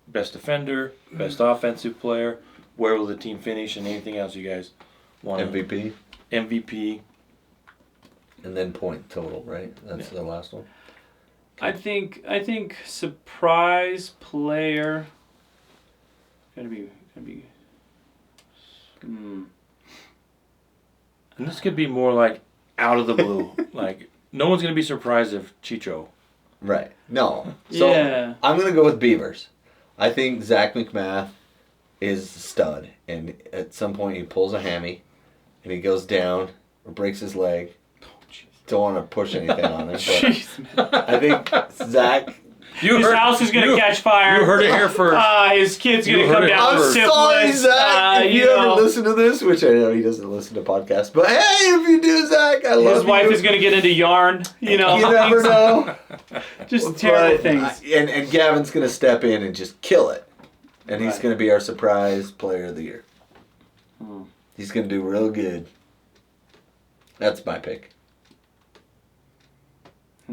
best defender, best offensive player, where will the team finish, and anything else you guys want. MVP. MVP. And then point total, right? That's the last one. I think surprise player. Gotta be. And this could be more like out of the blue. Like, no one's going to be surprised if Chicho. Right. No. So Yeah. I'm going to go with Beavers. I think Zach McMath is a stud. And at some point he pulls a hammy and he goes down or breaks his leg. Don't want to push anything on him. But Jeez, man. I think Zach... His house is gonna catch fire. You heard it here first. His kid's You gonna heard come it down with I'm syphilis. sorry, Zach. If you ever know, listen to this, which I know he doesn't listen to podcasts, but hey, if you do, Zach, I love you. his wife is gonna get into yarn. You know, You never know. just terrible But, things. And Gavin's going to step in and just kill it. And he's Right. going to be our surprise player of the year. Hmm. He's going to do real good. That's my pick.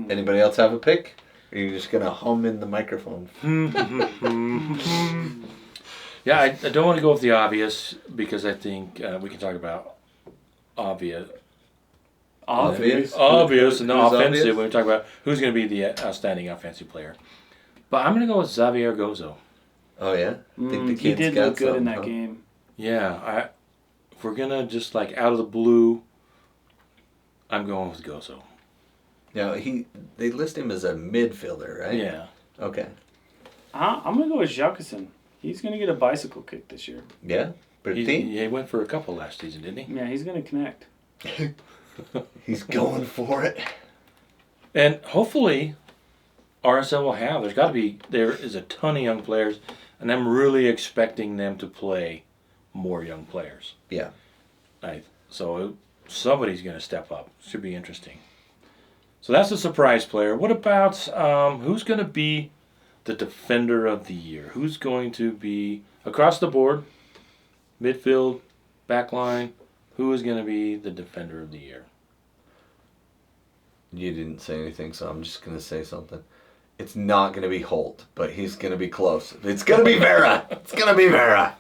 Anybody else have a pick? Or are you just going to hum in the microphone? Yeah, I don't want to go with the obvious because I think we can talk about obvious Obvious? and Who's offensive obvious? when we talk about who's going to be the outstanding offensive player. But I'm going to go with Xavier Gozo. Oh, yeah? Think the He kid's did got look good in something, that huh? game. Yeah, if we're going to just like out of the blue, I'm going with Gozo. Now, they list him as a midfielder, right? Yeah. Okay. I'm gonna go with Jacqueson. He's gonna get a bicycle kick this year. Yeah? Pretty? He went for a couple last season, didn't he? Yeah, he's gonna connect. He's going for it. And hopefully, RSL will have. There is a ton of young players, and I'm really expecting them to play more young players. Yeah. So somebody's going to step up. Should be interesting. So that's a surprise player. What about who's going to be the defender of the year? Who's going to be across the board, midfield, back line? Who is going to be the defender of the year? You didn't say anything, so I'm just going to say something. It's not going to be Holt, but he's going to be close. It's going to be Vera. It's going to be Vera.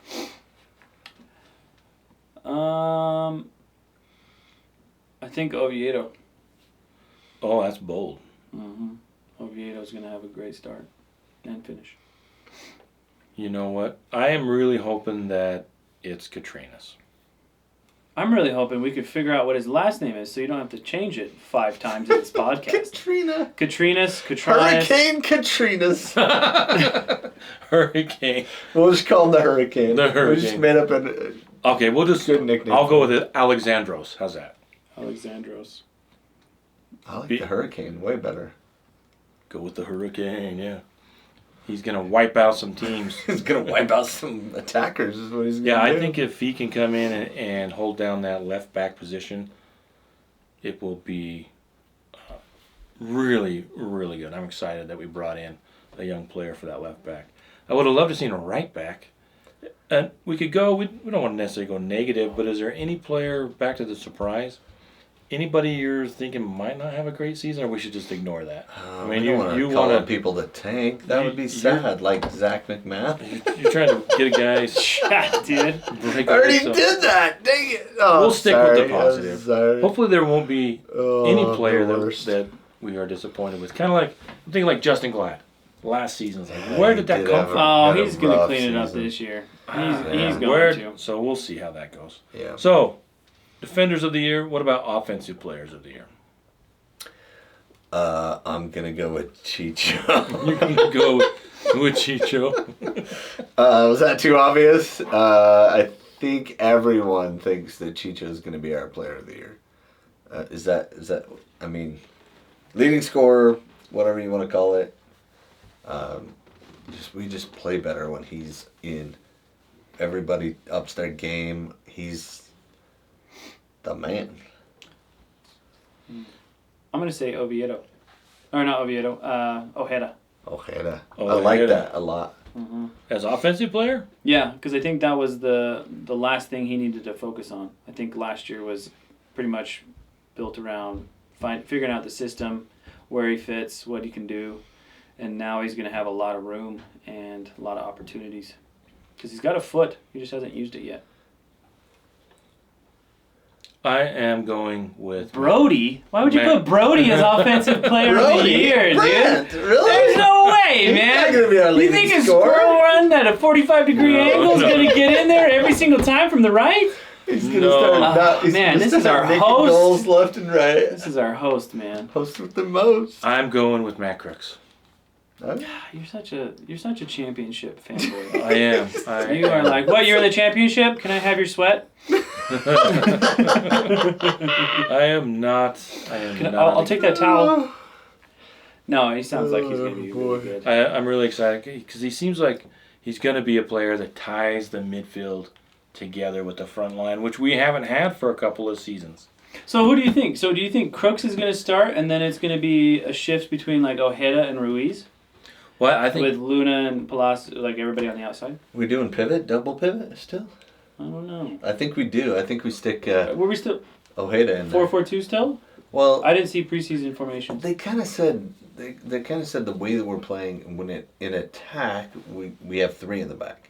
I think Oviedo. Oh, that's bold. Oviedo's gonna have a great start and finish. You know what? I am really hoping that it's Katrinas. I'm really hoping we could figure out what his last name is, so you don't have to change it 5 times in this podcast. Katrina. Katrinas, Katrinas. Hurricane Katrinas. Hurricane. We'll just call him the Hurricane. The Hurricane. We just made up an... Okay, we'll just. Good nickname. I'll go with it. Alexandros. How's that? Alexandros. I like the Hurricane way better. Go with the Hurricane. Yeah. He's gonna wipe out some teams. He's going to wipe out some attackers is what he's going to Yeah, do. I think if he can come in and hold down that left back position, it will be really, really good. I'm excited that we brought in a young player for that left back. I would have loved to seen a right back. And we could go. We don't want to necessarily go negative, but is there any player back to the surprise? Anybody you're thinking might not have a great season, or we should just ignore that? I mean, you want to call on people to tank. That would be sad, like Zach McMahon. You're trying to get a guy. God, dude. I already did that. Dang it. Oh, We'll stick with the positive. Sorry. Hopefully, there won't be any player the worst. that we are disappointed with. Kind of like I'm thinking like Justin Glad. Last season's like, where did that come from? Oh, Had a he's gonna rough clean it up season. this year. He's Yeah. going to. So we'll see how that goes. Yeah. So, defenders of the year. What about offensive players of the year? I'm gonna go with Chicho. You're gonna go with Chicho. Was that too obvious? I think everyone thinks that Chicho is gonna be our player of the year. Is that? I mean, leading scorer, whatever you want to call it. We just play better when he's in. Everybody ups their game. He's the man. I'm gonna say Oviedo, or not Oviedo. Ojeda. Ojeda. Oh, I like Ojeda. that a lot. As offensive player? Yeah, because I think that was the last thing he needed to focus on. I think last year was pretty much built around figuring out the system, where he fits, what he can do, and now he's going to have a lot of room and a lot of opportunities. Because he's got a foot, he just hasn't used it yet. I am going with Brody? Why would you Man. put Brody as offensive player of the year, Brent, dude? really? There's no way, He's man. not gonna be our You leading think a scorer. squirrel run at a 45-degree angle is no. going to get in there every single time from the right? He's gonna No. start. He's Man, gonna this is start our making host. goals left and right. This is our host, man. Host with the most. I'm going with Matt Crooks. Okay. You're such a championship fanboy. I am. You are like, what? You're in the championship? Can I have your sweat? I am not. I'll take that towel. No, he sounds like he's gonna be boy. really good. I'm really excited because he seems like he's going to be a player that ties the midfield together with the front line, which we haven't had for a couple of seasons. So who do you think? So do you think Crooks is gonna start, and then it's gonna be a shift between like Ojeda and Ruiz, Well, I think with Luna and Palacio, like everybody on the outside? We doing pivot, double pivot still? I don't know. I think we do. I think we stick Were we still Ojeda in there. 4-4-2 still? Well, I didn't see preseason formations. they kind of said they kind of said the way that we're playing when it in attack we have three in the back.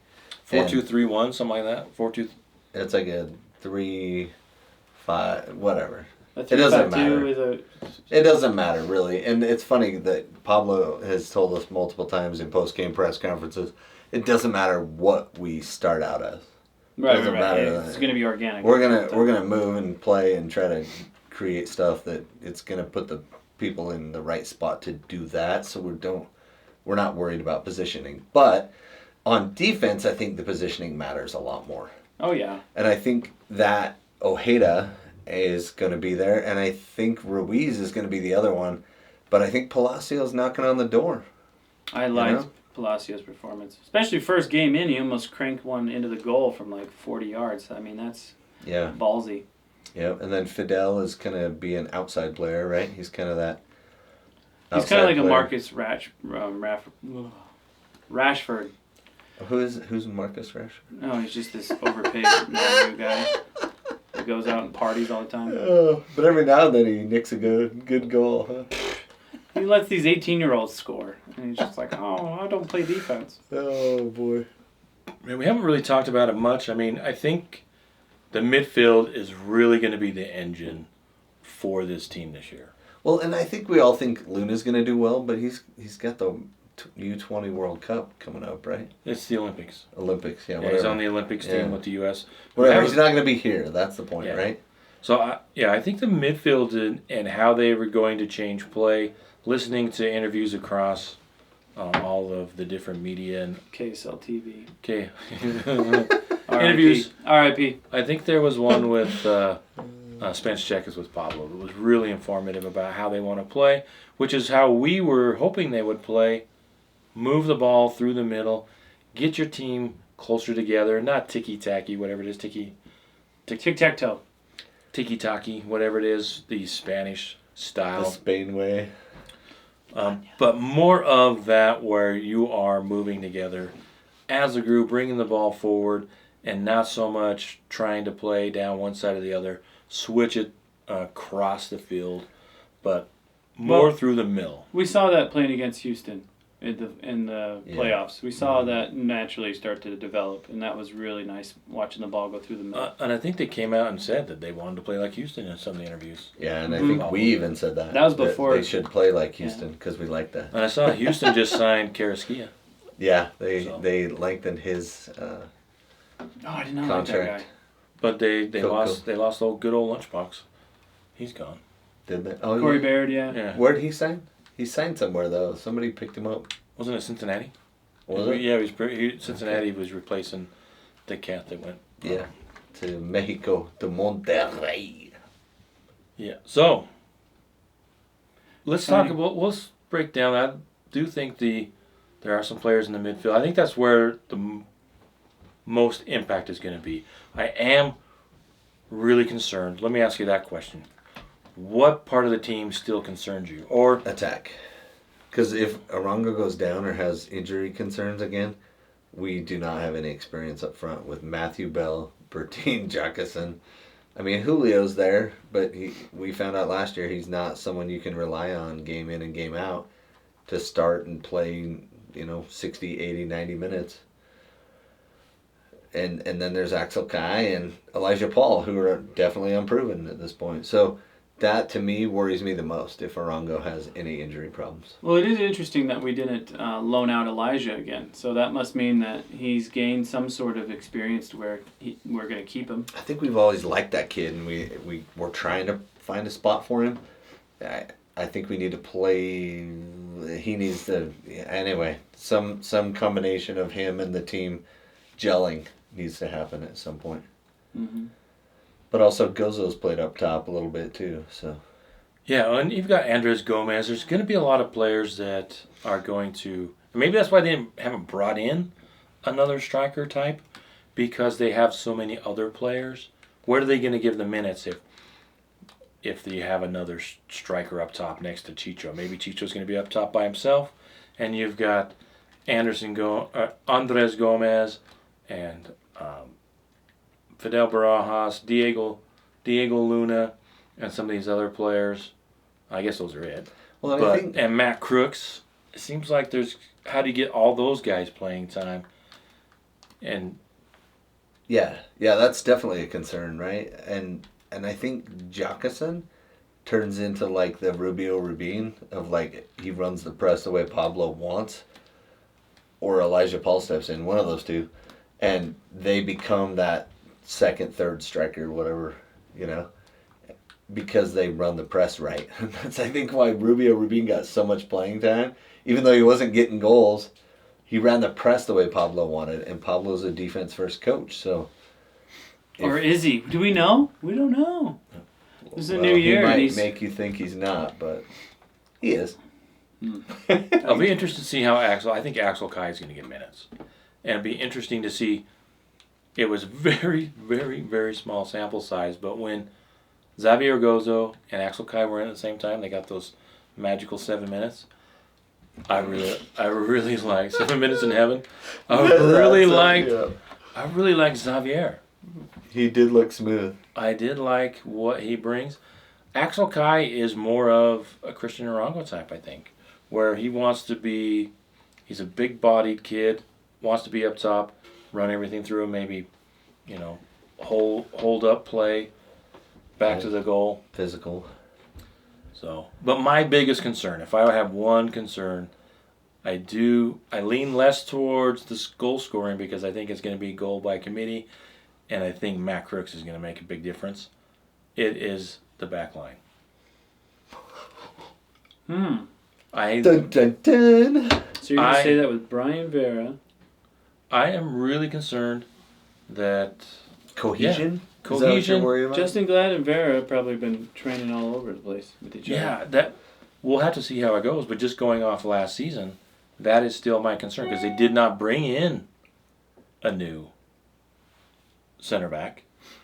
4-2-3-1, something like that. 4-2. It's like a 3-5 whatever. A It doesn't 3-5-2 matter. with a It doesn't matter really, and it's funny that Pablo has told us multiple times in post-game press conferences. It doesn't matter what we start out as. right. Doesn't matter. Yeah, it's gonna be organic. We're gonna move and play and try to create stuff that it's gonna put the people in the right spot to do that. So we're not worried about positioning. But on defense, I think the positioning matters a lot more. Oh yeah. And I think that Ojeda is going to be there, and I think Ruiz is going to be the other one. But I think Palacio's knocking on the door. I liked know? Palacio's performance, especially first game in. He almost cranked one into the goal from like 40 yards. I mean, that's Yeah. ballsy. Yeah. And then Fidel is going to be an outside player, right? He's kind of that. He's kind of like a player. Marcus Rashford. Who's Marcus Rashford? No, he's just this overpaid Manu guy that goes out and parties all the time. Oh, but every now and then he nicks a good goal, huh? He lets these 18-year-olds score, and he's just like, oh, I don't play defense. Oh boy. Man, we haven't really talked about it much. I mean, I think the midfield is really going to be the engine for this team this year. Well, and I think we all think Luna's going to do well, but he's got the U20 World Cup coming up, right? It's the Olympics. Olympics, yeah. Yeah, Whatever. he's on the Olympics team Yeah. with the U.S. Whatever. He's not going to be here. That's the point, Yeah. right? So, I think the midfield and how they were going to change play, listening to interviews across all of the different media and KSL TV. okay, R.I.P. interviews. R.I.P. I think there was one with Spence Checkers with Pablo that was really informative about how they want to play, which is how we were hoping they would play. Move the ball through the middle, get your team closer together, not ticky-tacky, whatever it is, Tic-tac-toe. tiki-taki, whatever it is, the Spanish The style. Spain way. But more of that where you are moving together, as a group, bringing the ball forward and not so much trying to play down one side or the other, switch it across the field, but more through the middle. We saw that playing against Houston in the Yeah. playoffs. We saw that naturally start to develop, and that was really nice watching the ball go through the middle. And I think they came out and said that they wanted to play like Houston in some of the interviews. Yeah, and I think we even said that. That was before- they should play like Houston because we like that. And I saw Houston just signed Karaskia. Yeah, So. they lengthened his Oh, I did not contract. like that guy. But they Cool, lost they lost old good old Lunchbox. He's gone. Did they? Oh, Corey yeah. Baird, yeah. Yeah. Where did he sign? He signed somewhere though. Somebody picked him up. Wasn't it Cincinnati? Was it? Yeah, Cincinnati was replacing the cat that went. Yeah, to Mexico, to Monterrey. Yeah. So let's talk about. Let's break down. I do think there are some players in the midfield. I think that's where the most impact is going to be. I am really concerned. Let me ask you that question. What part of the team still concerns you? Or Attack. Because if Arango goes down or has injury concerns again, we do not have any experience up front with Matthew Bell, Bertine Jackason. I mean, Julio's there, but we found out last year he's not someone you can rely on game in and game out to start and play, 60, 80, 90 minutes. And then there's Axel Kai and Elijah Paul, who are definitely unproven at this point. So that, to me, worries me the most if Arango has any injury problems. Well, it is interesting that we didn't loan out Elijah again. So that must mean that he's gained some sort of experience to where we're going to keep him. I think we've always liked that kid, and we're trying to find a spot for him. I think we need to play. He needs to. Anyway, some combination of him and the team gelling needs to happen at some point. Mm-hmm. But also Gozo's played up top a little bit too. So yeah, and you've got Andres Gomez. There's going to be a lot of players that are going to. Maybe that's why they haven't brought in another striker type, because they have so many other players. Where are they going to give the minutes if they have another striker up top next to Chicho? Maybe Chicho's going to be up top by himself, and you've got Andres Gomez and Fidel Barajas, Diego Luna, and some of these other players. I guess those are it. well, But, I think and Matt Crooks. It seems like how do you get all those guys playing time? And yeah, that's definitely a concern, right? And I think Jackason turns into like the Rubio Rubin of like he runs the press the way Pablo wants, or Elijah Paul steps in, one of those two, and they become that second, third striker, whatever, because they run the press right. That's, I think, why Rubio Rubin got so much playing time. Even though he wasn't getting goals, he ran the press the way Pablo wanted, and Pablo's a defense-first coach, so... Or is he? Do we know? We don't know. This is a new year. He and might he's... make you think he's not, but he is. I'll be interested to see how I think Axel Kai is going to get minutes. And it'll be interesting to see. It was very, very, very small sample size, but when Xavier Gozo and Axel Kai were in at the same time, they got those magical 7 minutes. I really like 7 minutes in heaven. I really liked Xavier. He did look smooth. I did like what he brings. Axel Kai is more of a Christian Arango type, I think, where he wants to be. He's a big-bodied kid, wants to be up top, run everything through him, maybe, hold up play, back to the goal. Physical. So, but my biggest concern, if I have one concern, I lean less towards the goal scoring because I think it's going to be goal by committee, and I think Matt Crooks is going to make a big difference. It is the back line. Dun, dun, dun. So you're going to say that with Brian Vera. I am really concerned that Cohesion? Yeah. Is that what you're Cohesion. worried about? Justin Glad and Vera have probably been training all over the place with each other. that we'll have to see how it goes. But just going off last season, that is still my concern because they did not bring in a new center back.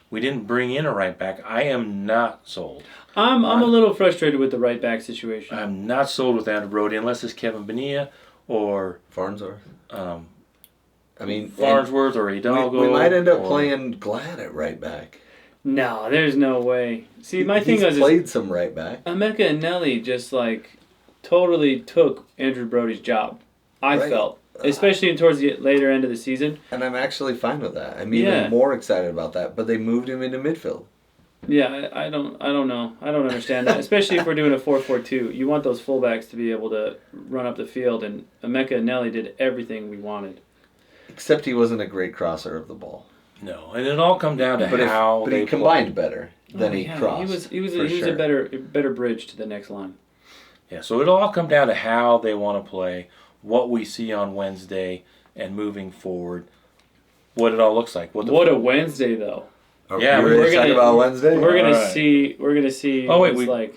We didn't bring in a right back. I am not sold. I'm a little frustrated with the right back situation. I'm not sold with Andrew Brody unless it's Kevin Bonilla or Farnsworth. I mean, Farnsworth or we Hidalgo. might end up or- playing Glad at right back. No, there's no way. See, my thing He's was played some right back. Emeka and Nelly just like totally took Andrew Brody's job. I Right. felt, especially towards the later end of the season. And I'm actually fine with that. I'm Yeah. even more excited about that. But they moved him into midfield. Yeah, I don't know. I don't understand that. Especially if we're doing a 4-4-2. You want those fullbacks to be able to run up the field, and Emeka and Nelly did everything we wanted. Except he wasn't a great crosser of the ball. No, and it all come down to how But they he combined better than he crossed. He was for a sure. better bridge to the next line. Yeah, so it'll all come down to how they want to play, what we see on Wednesday, and moving forward, what it all looks like. What a Wednesday though. Yeah, you we're really excited gonna- about Wednesday? We're gonna Alright. see. We're gonna see. Oh, wait, what's we- like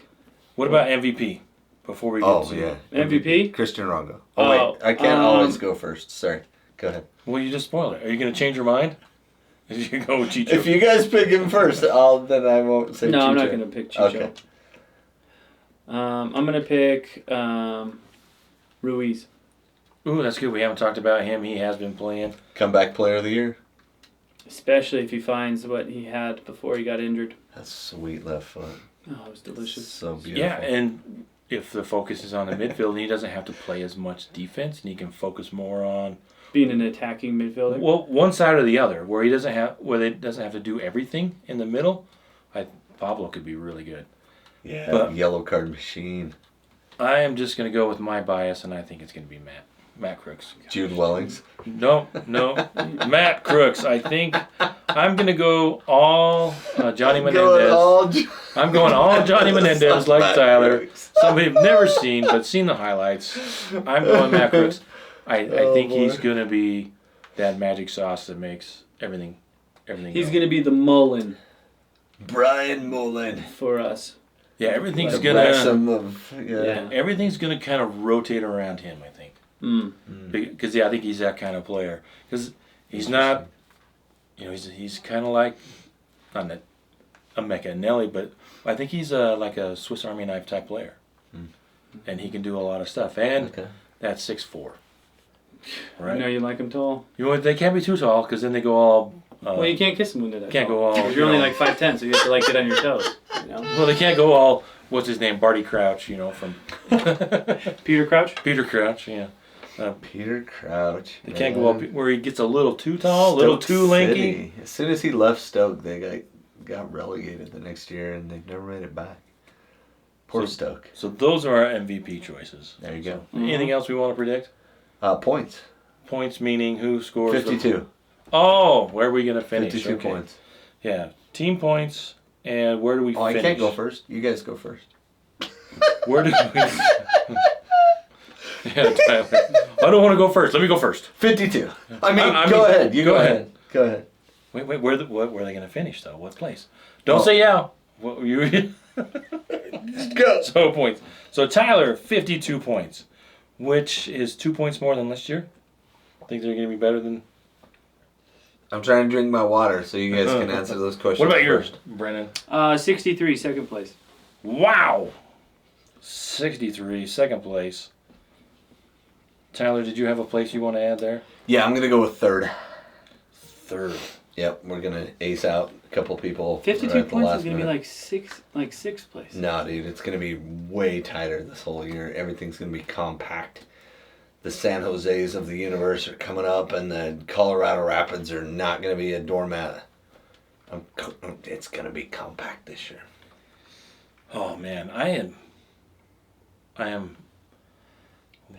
What about MVP? Before we get Oh, to yeah. MVP? Christian Rongo. Oh, Wait. I can't always go first. Sorry. Go ahead. Well, you just spoiled it. Are you going to change your mind? If you go with Chicho. If you guys pick him first, then I won't say No, I'm Chicho. not gonna pick Chicho. Okay. I'm gonna pick Ruiz. Ooh, that's good. We haven't talked about him. He has been playing. Comeback player of the year. Especially if he finds what he had before he got injured. That's sweet left foot. Oh, it was delicious. So beautiful. Yeah, and if the focus is on the midfield, he doesn't have to play as much defense, and he can focus more on Being an attacking midfielder. well, one side or the other, where he doesn't have to do everything in the middle. Pablo could be really good. Yeah. But- Yellow card machine. I am just going to go with my bias, and I think it's going to be Matt Crooks. Jude Wellings. No, Matt Crooks. I think I'm going to go all Johnny Menendez. I'm going all Johnny Menendez like Matt Tyler. Crooks. Somebody I've never seen but seen the highlights. I'm going Matt Crooks. I think he's going to be that magic sauce that makes everything He's go. gonna be the Mullen Brian Mullen. for us. Yeah, everything's The going to Wrexham of Yeah. everything's going to kind of rotate around him, I think. Because I think he's that kind of player. Because he's not, he's kind of like, not a Emeka Nelly, but I think he's like a Swiss Army knife type player, and he can do a lot of stuff. And that's 6'4". I Right? know you like him tall. They can't be too tall because then they go all. Well, you can't kiss him when they're that Can't tall. go all. 'Cause you're only like 5'10", so you have to like get on your toes. You know? Well, they can't go all. What's his name? Barty Crouch. From Peter Crouch. Peter Crouch. Yeah. Peter Crouch. They can't go up where he gets a little too tall, a little too lanky. City. As soon as he left Stoke, they got relegated the next year, and they've never made it back. Poor Stoke. So those are our MVP choices. There you go. Anything else we want to predict? Points. Points meaning who scores? 52. Oh, where are we going to finish? 52 Okay. points. Yeah, team points, and where do we Oh, I finish? can't go first. You guys go first. Where do we? Yeah, Tyler. I don't want to go first. Let me go first. 52. I mean, I go mean, ahead. You go go ahead. ahead. Go ahead. Wait, where are they going to finish though? What place? Don't say yeah. What you? Go. So points. So Tyler, 52 points, which is 2 points more than last year. Think they're going to be better than? I'm trying to drink my water so you guys can answer those questions. What about yours, first. Brennan? 63, second place. Wow. 63, second place. Tyler, did you have a place you want to add there? Yeah, I'm going to go with third. Third. Yep, we're going to ace out a couple people. 52 right at the points last is gonna be minute. like sixth place. No, dude, it's going to be way tighter this whole year. Everything's going to be compact. The San Jose's of the universe are coming up, and the Colorado Rapids are not going to be a doormat. It's going to be compact this year. Oh man, I am.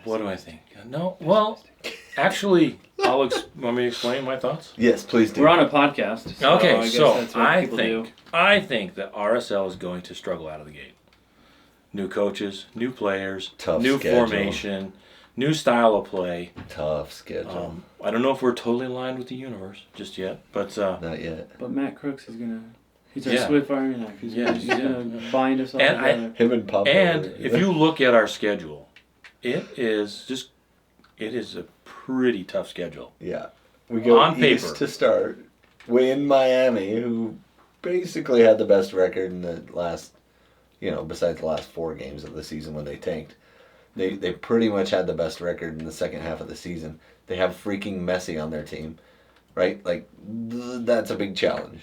What do I think? No, well, actually, want me to explain my thoughts? Yes, please do. We're on a podcast. So Okay, I guess so that's what people do. I think that RSL is going to struggle out of the gate. New coaches, new players, Tough new schedule. formation, new style of play. Tough schedule. I don't know if we're totally aligned with the universe just yet, but Not yet. But Matt Crooks is gonna. He's our Yeah. Swift Army knife. He's gonna bind us all And together. Him and Pablo. and if you look at our schedule, it is a pretty tough schedule. Yeah. We go On east paper. to start. Win Miami, who basically had the best record in the last, besides the last 4 games of the season when they tanked. They pretty much had the best record in the second half of the season. They have freaking Messi on their team, right? Like, that's a big challenge.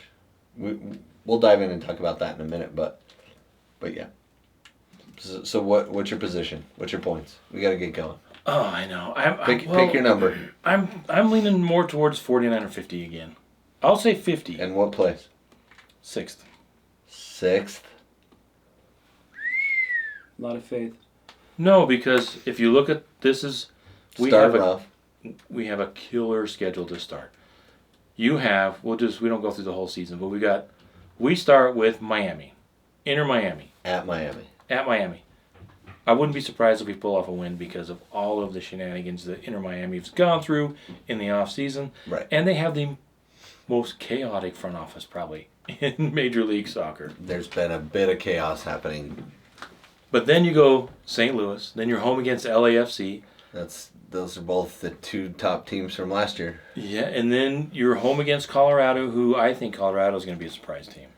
We'll dive in and talk about that in a minute, but yeah. So what's your position? What's your points? We got to get going. Oh, I know. Pick your number. I'm leaning more towards 49 or 50 again. I'll say 50. And what place? Sixth. Sixth. A lot of faith. No, because if you look at we Start rough. have a killer schedule to start. We don't go through the whole season, but we start with Miami, Inter Miami. At Miami. I wouldn't be surprised if we pull off a win because of all of the shenanigans that Inter Miami's gone through in the off season. Right. And they have the most chaotic front office probably in Major League Soccer. There's been a bit of chaos happening. But then you go St. Louis, then you're home against LAFC. Those are both the two top teams from last year. Yeah, and then you're home against Colorado, who I think Colorado is going to be a surprise team.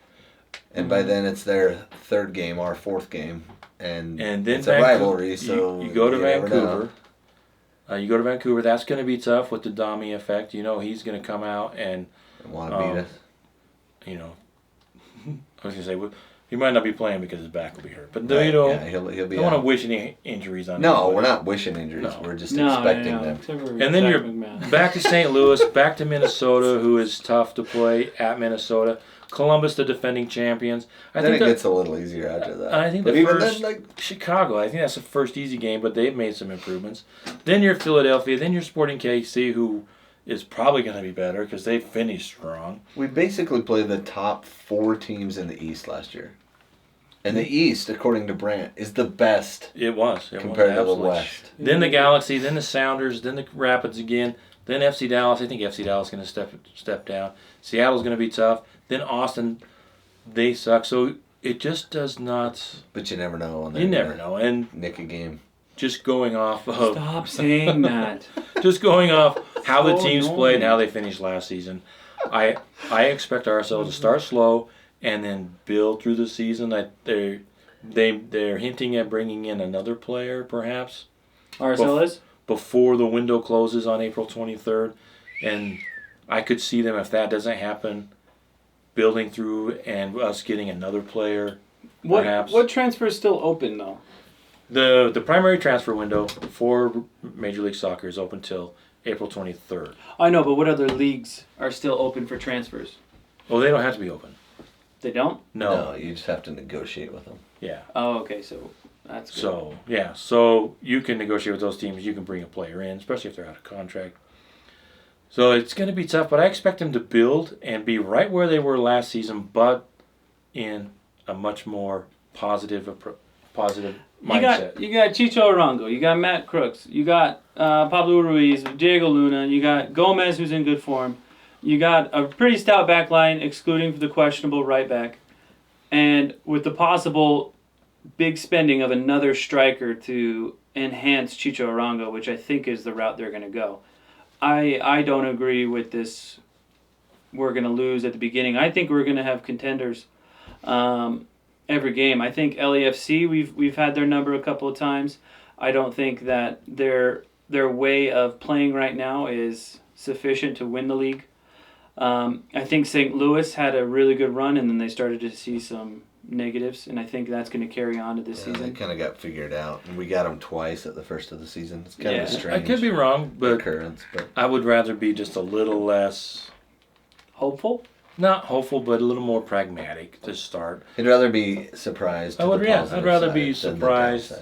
And by then it's their third game, our fourth game, and then it's a rivalry. So you go to never Vancouver. You go to Vancouver. That's going to be tough with the Domi effect. He's going to come out and want to beat us. I was going to say he might not be playing because his back will be hurt. But Right, he'll be. I don't want to wish any injuries on. No, anybody. we're not wishing injuries. No. We're just expecting them. And then you're back to St. Louis, back to Minnesota, who is tough to play at Minnesota. Columbus, the defending champions. Then it gets a little easier after that. I think but even then, Chicago, I think that's the first easy game, but they've made some improvements. Then you're Philadelphia, then you're Sporting KC, who is probably going to be better because they finished strong. We basically played the top 4 teams in the East last year. And the East, according to Brandt, is the best. It was. Compared to the West. Then the Galaxy, then the Sounders, then the Rapids again, then FC Dallas. I think FC Dallas is going to step down. Seattle's going to be tough. Then Austin, they suck. So it just does not. But you never know. You never know. And nick a game. Just going off of. Stop saying that. Just going off how the teams played and how they finished last season. I expect ourselves to start slow and then build through the season. That they're hinting at bringing in another player, perhaps. RSL before the window closes on April 23rd, and I could see them if that doesn't happen, building through and us getting another player. Perhaps. What transfer is still open though? The primary transfer window for Major League Soccer is open till April 23rd. I know, but what other leagues are still open for transfers? Well, they don't have to be open. They don't? No, you just have to negotiate with them. Yeah. Oh, okay, so that's good. So you can negotiate with those teams. You can bring a player in, especially if they're out of contract. So it's going to be tough, but I expect them to build and be right where they were last season, but in a much more positive mindset. You got Chicho Arango, you got Matt Crooks, you got Pablo Ruiz, Diego Luna, you got Gomez, who's in good form. You got a pretty stout back line, excluding the questionable right back. And with the possible big spending of another striker to enhance Chicho Arango, which I think is the route they're going to go. I don't agree with this. We're going to lose at the beginning. I think we're going to have contenders every game. I think LAFC, we've had their number a couple of times. I don't think that their way of playing right now is sufficient to win the league. I think St. Louis had a really good run, and then they started to see some negatives, and I think that's going to carry on to this season. They kind of got figured out, and we got them twice at the first of the season. It's kind of a strange I could be wrong, but occurrence, but I would rather be just a little less hopeful. Not hopeful, but a little more pragmatic to start. I'd rather be surprised. I'd rather be surprised.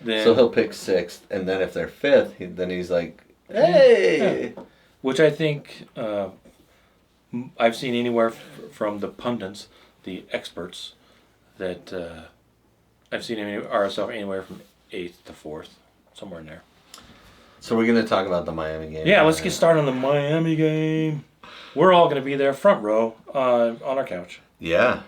So he'll pick 6th, and then if they're 5th, then he's like, "Hey!" Yeah. Which I think I've seen anywhere from the pundits, the experts, that I've seen RSL anywhere from 8th to 4th, somewhere in there. So we're going to talk about the Miami game. Yeah, let's get started on the Miami game. We're all going to be there, front row, on our couch. Yeah.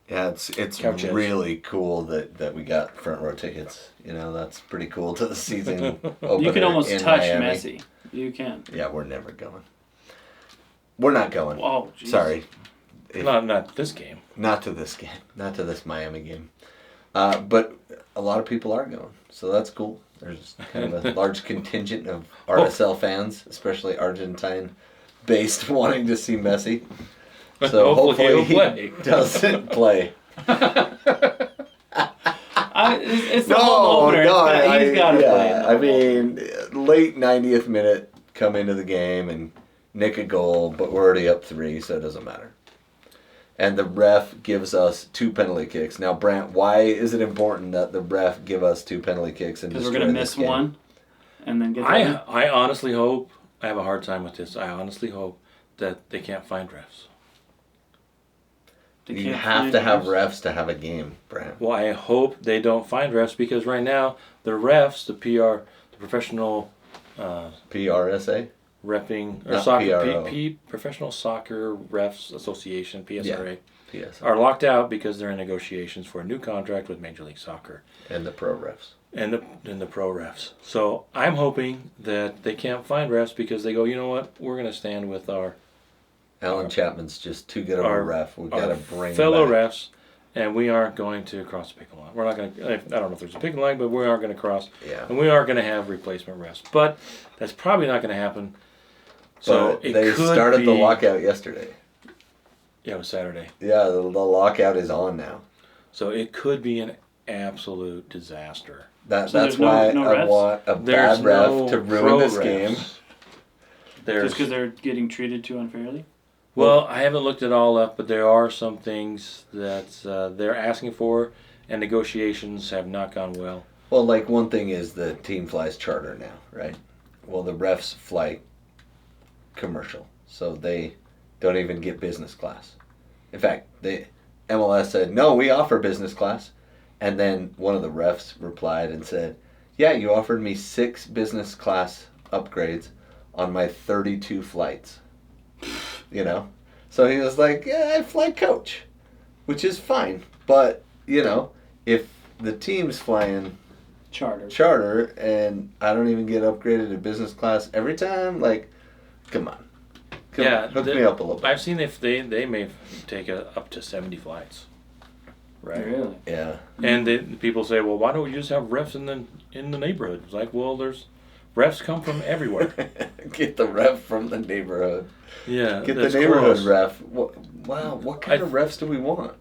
Yeah, it's Couches. really cool that we got front row tickets. You know, that's pretty cool to the season opener. You can almost in touch Miami. Messi. You can. Yeah, we're never going. We're not going. Oh, geez. Sorry. Not this game. Not to this game. Not to this Miami game. But a lot of people are going, so that's cool. There's kind of a large contingent of RSL fans, especially Argentine-based, wanting to see Messi. So hopefully he doesn't play. It's the whole opener. He's got to play. I mean, late 90th minute, come into the game and nick a goal, but we're already up 3, so it doesn't matter. And the ref gives us 2 penalty kicks. Now, Brant, why is it important that the ref give us 2 penalty kicks? Because we're going to miss one and then get that I honestly hope, I have a hard time with this, I honestly hope that they can't find refs. You have to have refs to have a game, Brant. Well, I hope they don't find refs because right now, the refs, the professional... PRSA? Repping, or Not soccer, PRO. Professional Soccer Refs Association, PSRA, PSRA. are locked out because they're in negotiations for a new contract with Major League Soccer. And the pro refs. And the pro refs. So I'm hoping that they can't find refs because they go, you know what, we're going to stand with our Alan Chapman's just too good of a ref. We've got to bring fellow back. refs, and we aren't going to cross the picket line. We're not going to, I don't know if there's a picket line, but we aren't going to cross. Yeah. And we aren't going to have replacement refs. But that's probably not going to happen. So But they started the lockout yesterday. Yeah, it was Saturday. Yeah, the lockout is on now. So it could be an absolute disaster. That's why I want a bad ref to ruin this game. Just because they're getting treated too unfairly? Well, I haven't looked it all up, but there are some things that they're asking for, and negotiations have not gone well. Well, like one thing is the team flies charter now, right? Well, the refs fly commercial, so they don't even get business class. In fact, the MLS said, no, we offer business class. And then one of the refs replied and said, yeah, you offered me 6 business class upgrades on my 32 flights. You know? So he was like, yeah, I fly coach, which is fine. But, you know, if the team's flying charter and I don't even get upgraded to business class every time, like, come on. Hook me up a little bit. I've seen if they may take up to 70 flights. Right. Really? Yeah. And people say, well, why don't we just have refs in the neighborhood? It's like, well, there's refs come from everywhere. Get the ref from the neighborhood. Yeah. Get the neighborhood ref. Wow, what kind of refs do we want?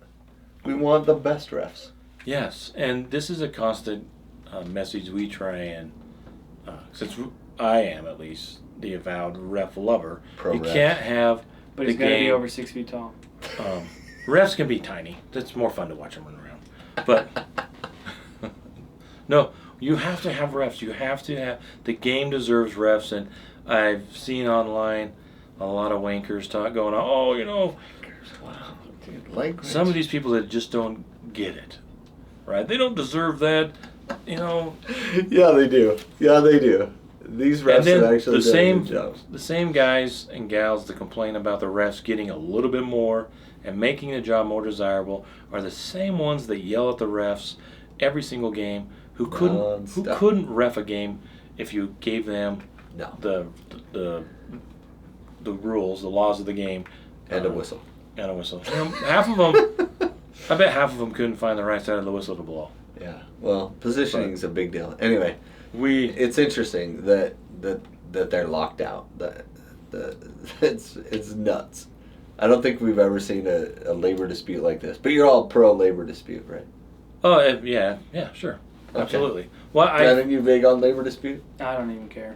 We want the best refs. Yes, and this is a constant message we try and, since I am at least the avowed ref lover, Pro you ref. can't have But the he's got to game. be over 6 feet tall. Refs can be tiny. That's more fun to watch them run around. But no, you have to have refs. You have to have the game deserves refs. And I've seen online a lot of wankers going on. Oh, you know, Wow, dude, language. some of these people that just don't get it, right? They don't deserve that. You know. Yeah, they do. Yeah, they do. These refs And then have actually the done a good job. same guys and gals that complain about the refs getting a little bit more and making the job more desirable are the same ones that yell at the refs every single game who couldn't ref a game if you gave them No. the rules, the laws of the game, And a whistle. and a whistle. You know, half of them, I bet half of them couldn't find the right side of the whistle to blow. Yeah. Well, positioning is a big deal. Anyway, it's interesting that they're locked out. It's nuts. I don't think we've ever seen a labor dispute like this. But you're all pro labor dispute, right? Oh yeah, sure, Okay. absolutely. Well, Brandon, you big on labor dispute? I don't even care.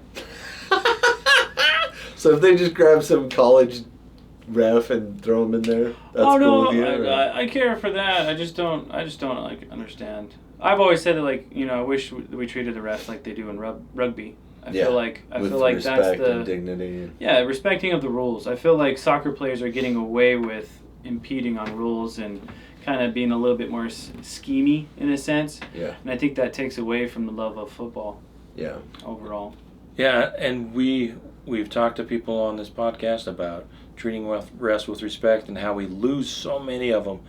So if they just grab some college ref and throw him in there, that's cool with you? or- I care for that. I just don't like understand. I've always said that, like, you know, I wish we treated the refs like they do in rugby. I Yeah, feel like with that's respect the and dignity. respecting of the rules. I feel like soccer players are getting away with impeding on rules and kind of being a little bit more schemy in a sense. Yeah. And I think that takes away from the love of football Yeah. overall. Yeah, and we've talked to people on this podcast about treating refs with respect and how we lose so many of them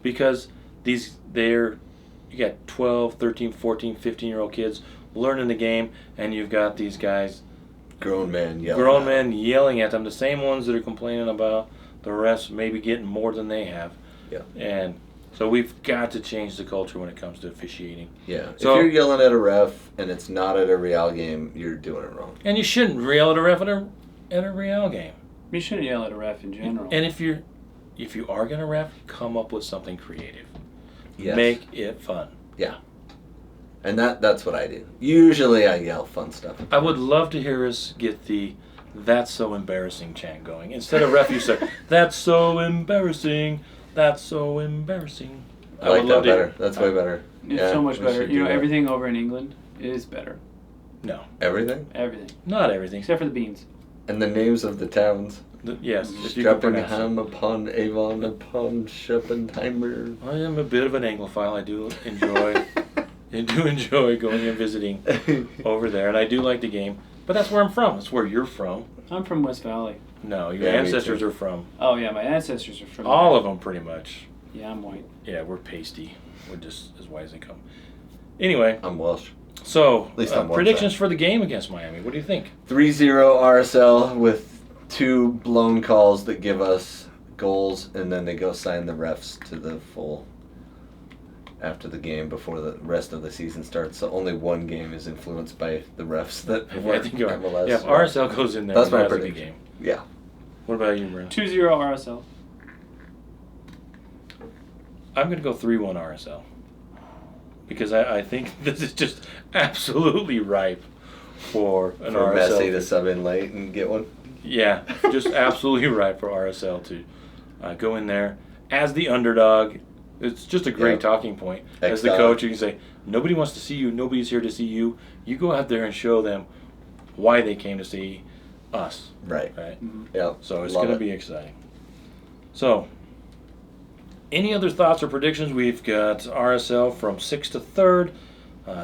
because you got 12, 13, 14, 15-year-old kids learning the game, and you've got these guys, Grown men yelling at them, the same ones that are complaining about the refs maybe getting more than they have. Yeah. And So we've got to change the culture when it comes to officiating. Yeah. So- if you're yelling at a ref and it's not at a Real game, you're doing it wrong. And you shouldn't yell at a ref at a Real game. You shouldn't yell at a ref in general. And if you are gonna ref, come up with something creative. Yes. Make it fun. And that's what I do. Usually I yell fun stuff. I would love to hear us get the "That's so embarrassing" chant going. Instead of ref, you say "That's so embarrassing. That's so embarrassing." I like would that love to better. hear- That's way better. It's Yeah, so much we better. should You do know, that. everything over in England is better. No, Everything? Everything. not everything. Except for the beans. And the names of the towns. Yes, if you can pronounce it. Strappenham upon Avon upon Schoppenheimer. I am a bit of an Anglophile. I do enjoy going and visiting over there, and I do like the game. But that's where I'm from. That's where you're from. I'm from West Valley. No, your Yeah, me ancestors too. are from. Oh yeah, my ancestors are from. All of them, pretty much. Yeah, I'm white. Yeah, we're pasty. We're just as white as they come. Anyway, I'm Welsh. so At least on one predictions side. for the game against Miami. What do you think? 3-0 RSL with 2 blown calls that give us goals, and then they go sign the refs to the full after the game before the rest of the season starts. So only one game is influenced by the refs that I weren't think you're right. MLS. Yeah, if RSL goes in there, That's my that's a good prediction. game. Yeah. What about you, Brent? 2-0 RSL. I'm going to go 3-1 RSL. Because I think this is just absolutely ripe for an For RSL. Messi to sub in late and get one. Yeah, just absolutely ripe for RSL to go in there as the underdog. It's just a great Yep. talking point. As the Ex-dog. coach, you can say, nobody wants to see you. Nobody's here to see you. You go out there and show them why they came to see us. Right. Right? Yeah. So it's Love going to it. be exciting. So, any other thoughts or predictions? We've got RSL from 6th to 3rd,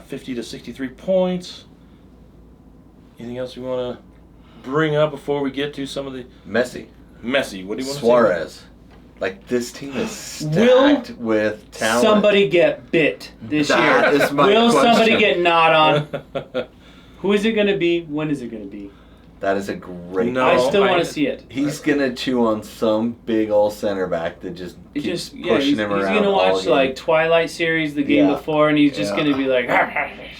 50 to 63 points. Anything else we want to bring up before we get to some of the Messi. messy? What do you want to say? Suarez. Like, this team is Will stacked with talent. Somebody get bit this That year. is my Will somebody question. get gnawed on? Who is it going to be? When is it going to be? That is a great. No, I still I- want to see it. He's gonna chew on some big old center back that just It keeps just yeah, pushing he's him going around. to all watch game. like Twilight series the game Yeah. before, and he's just Yeah. going to be like.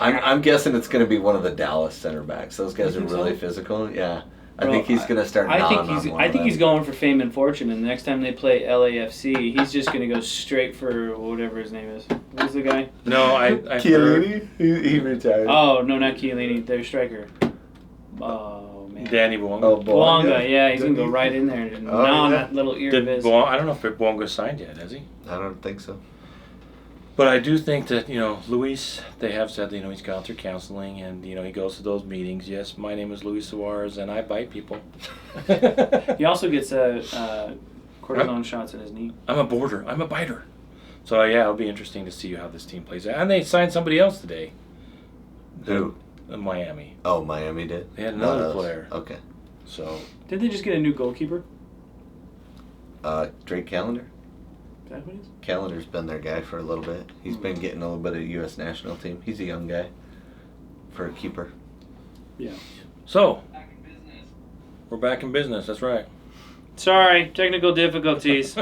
I'm guessing it's gonna be one of the Dallas center backs. Those guys You are think really so? physical. Yeah, I Bro, think he's gonna start. I think gnawing he's. on one I of think he's them. going for fame and fortune, and the next time they play LAFC, he's just going to go straight for whatever his name is. Who's the guy? No, I heard. Chiellini? He retired. Oh no, not Chiellini. Their striker. Oh man. Danny Buonga. Oh, Buonga, yeah, he's gonna Didn't go he? right in there and Oh, gnaw on yeah. that little ear Did of his. I don't know if Buonga signed yet, has he? I don't think so. But I do think that, Luis, they have said, he's gone through counseling and, he goes to those meetings. Yes, my name is Luis Suarez and I bite people. He also gets cortisone shots in his knee. I'm a boarder. I'm a biter. So, yeah, it'll be interesting to see how this team plays out. And they signed somebody else today. Who? Miami. Oh, Miami did. They had Not another us. player. Okay. So, Did they just get a new goalkeeper? Drake Callender. Is that what it is? Callender's been their guy for a little bit. He's been getting a little bit of U.S. national team. He's a young guy for a keeper. Yeah. so we're back in business. That's right. Sorry, technical difficulties.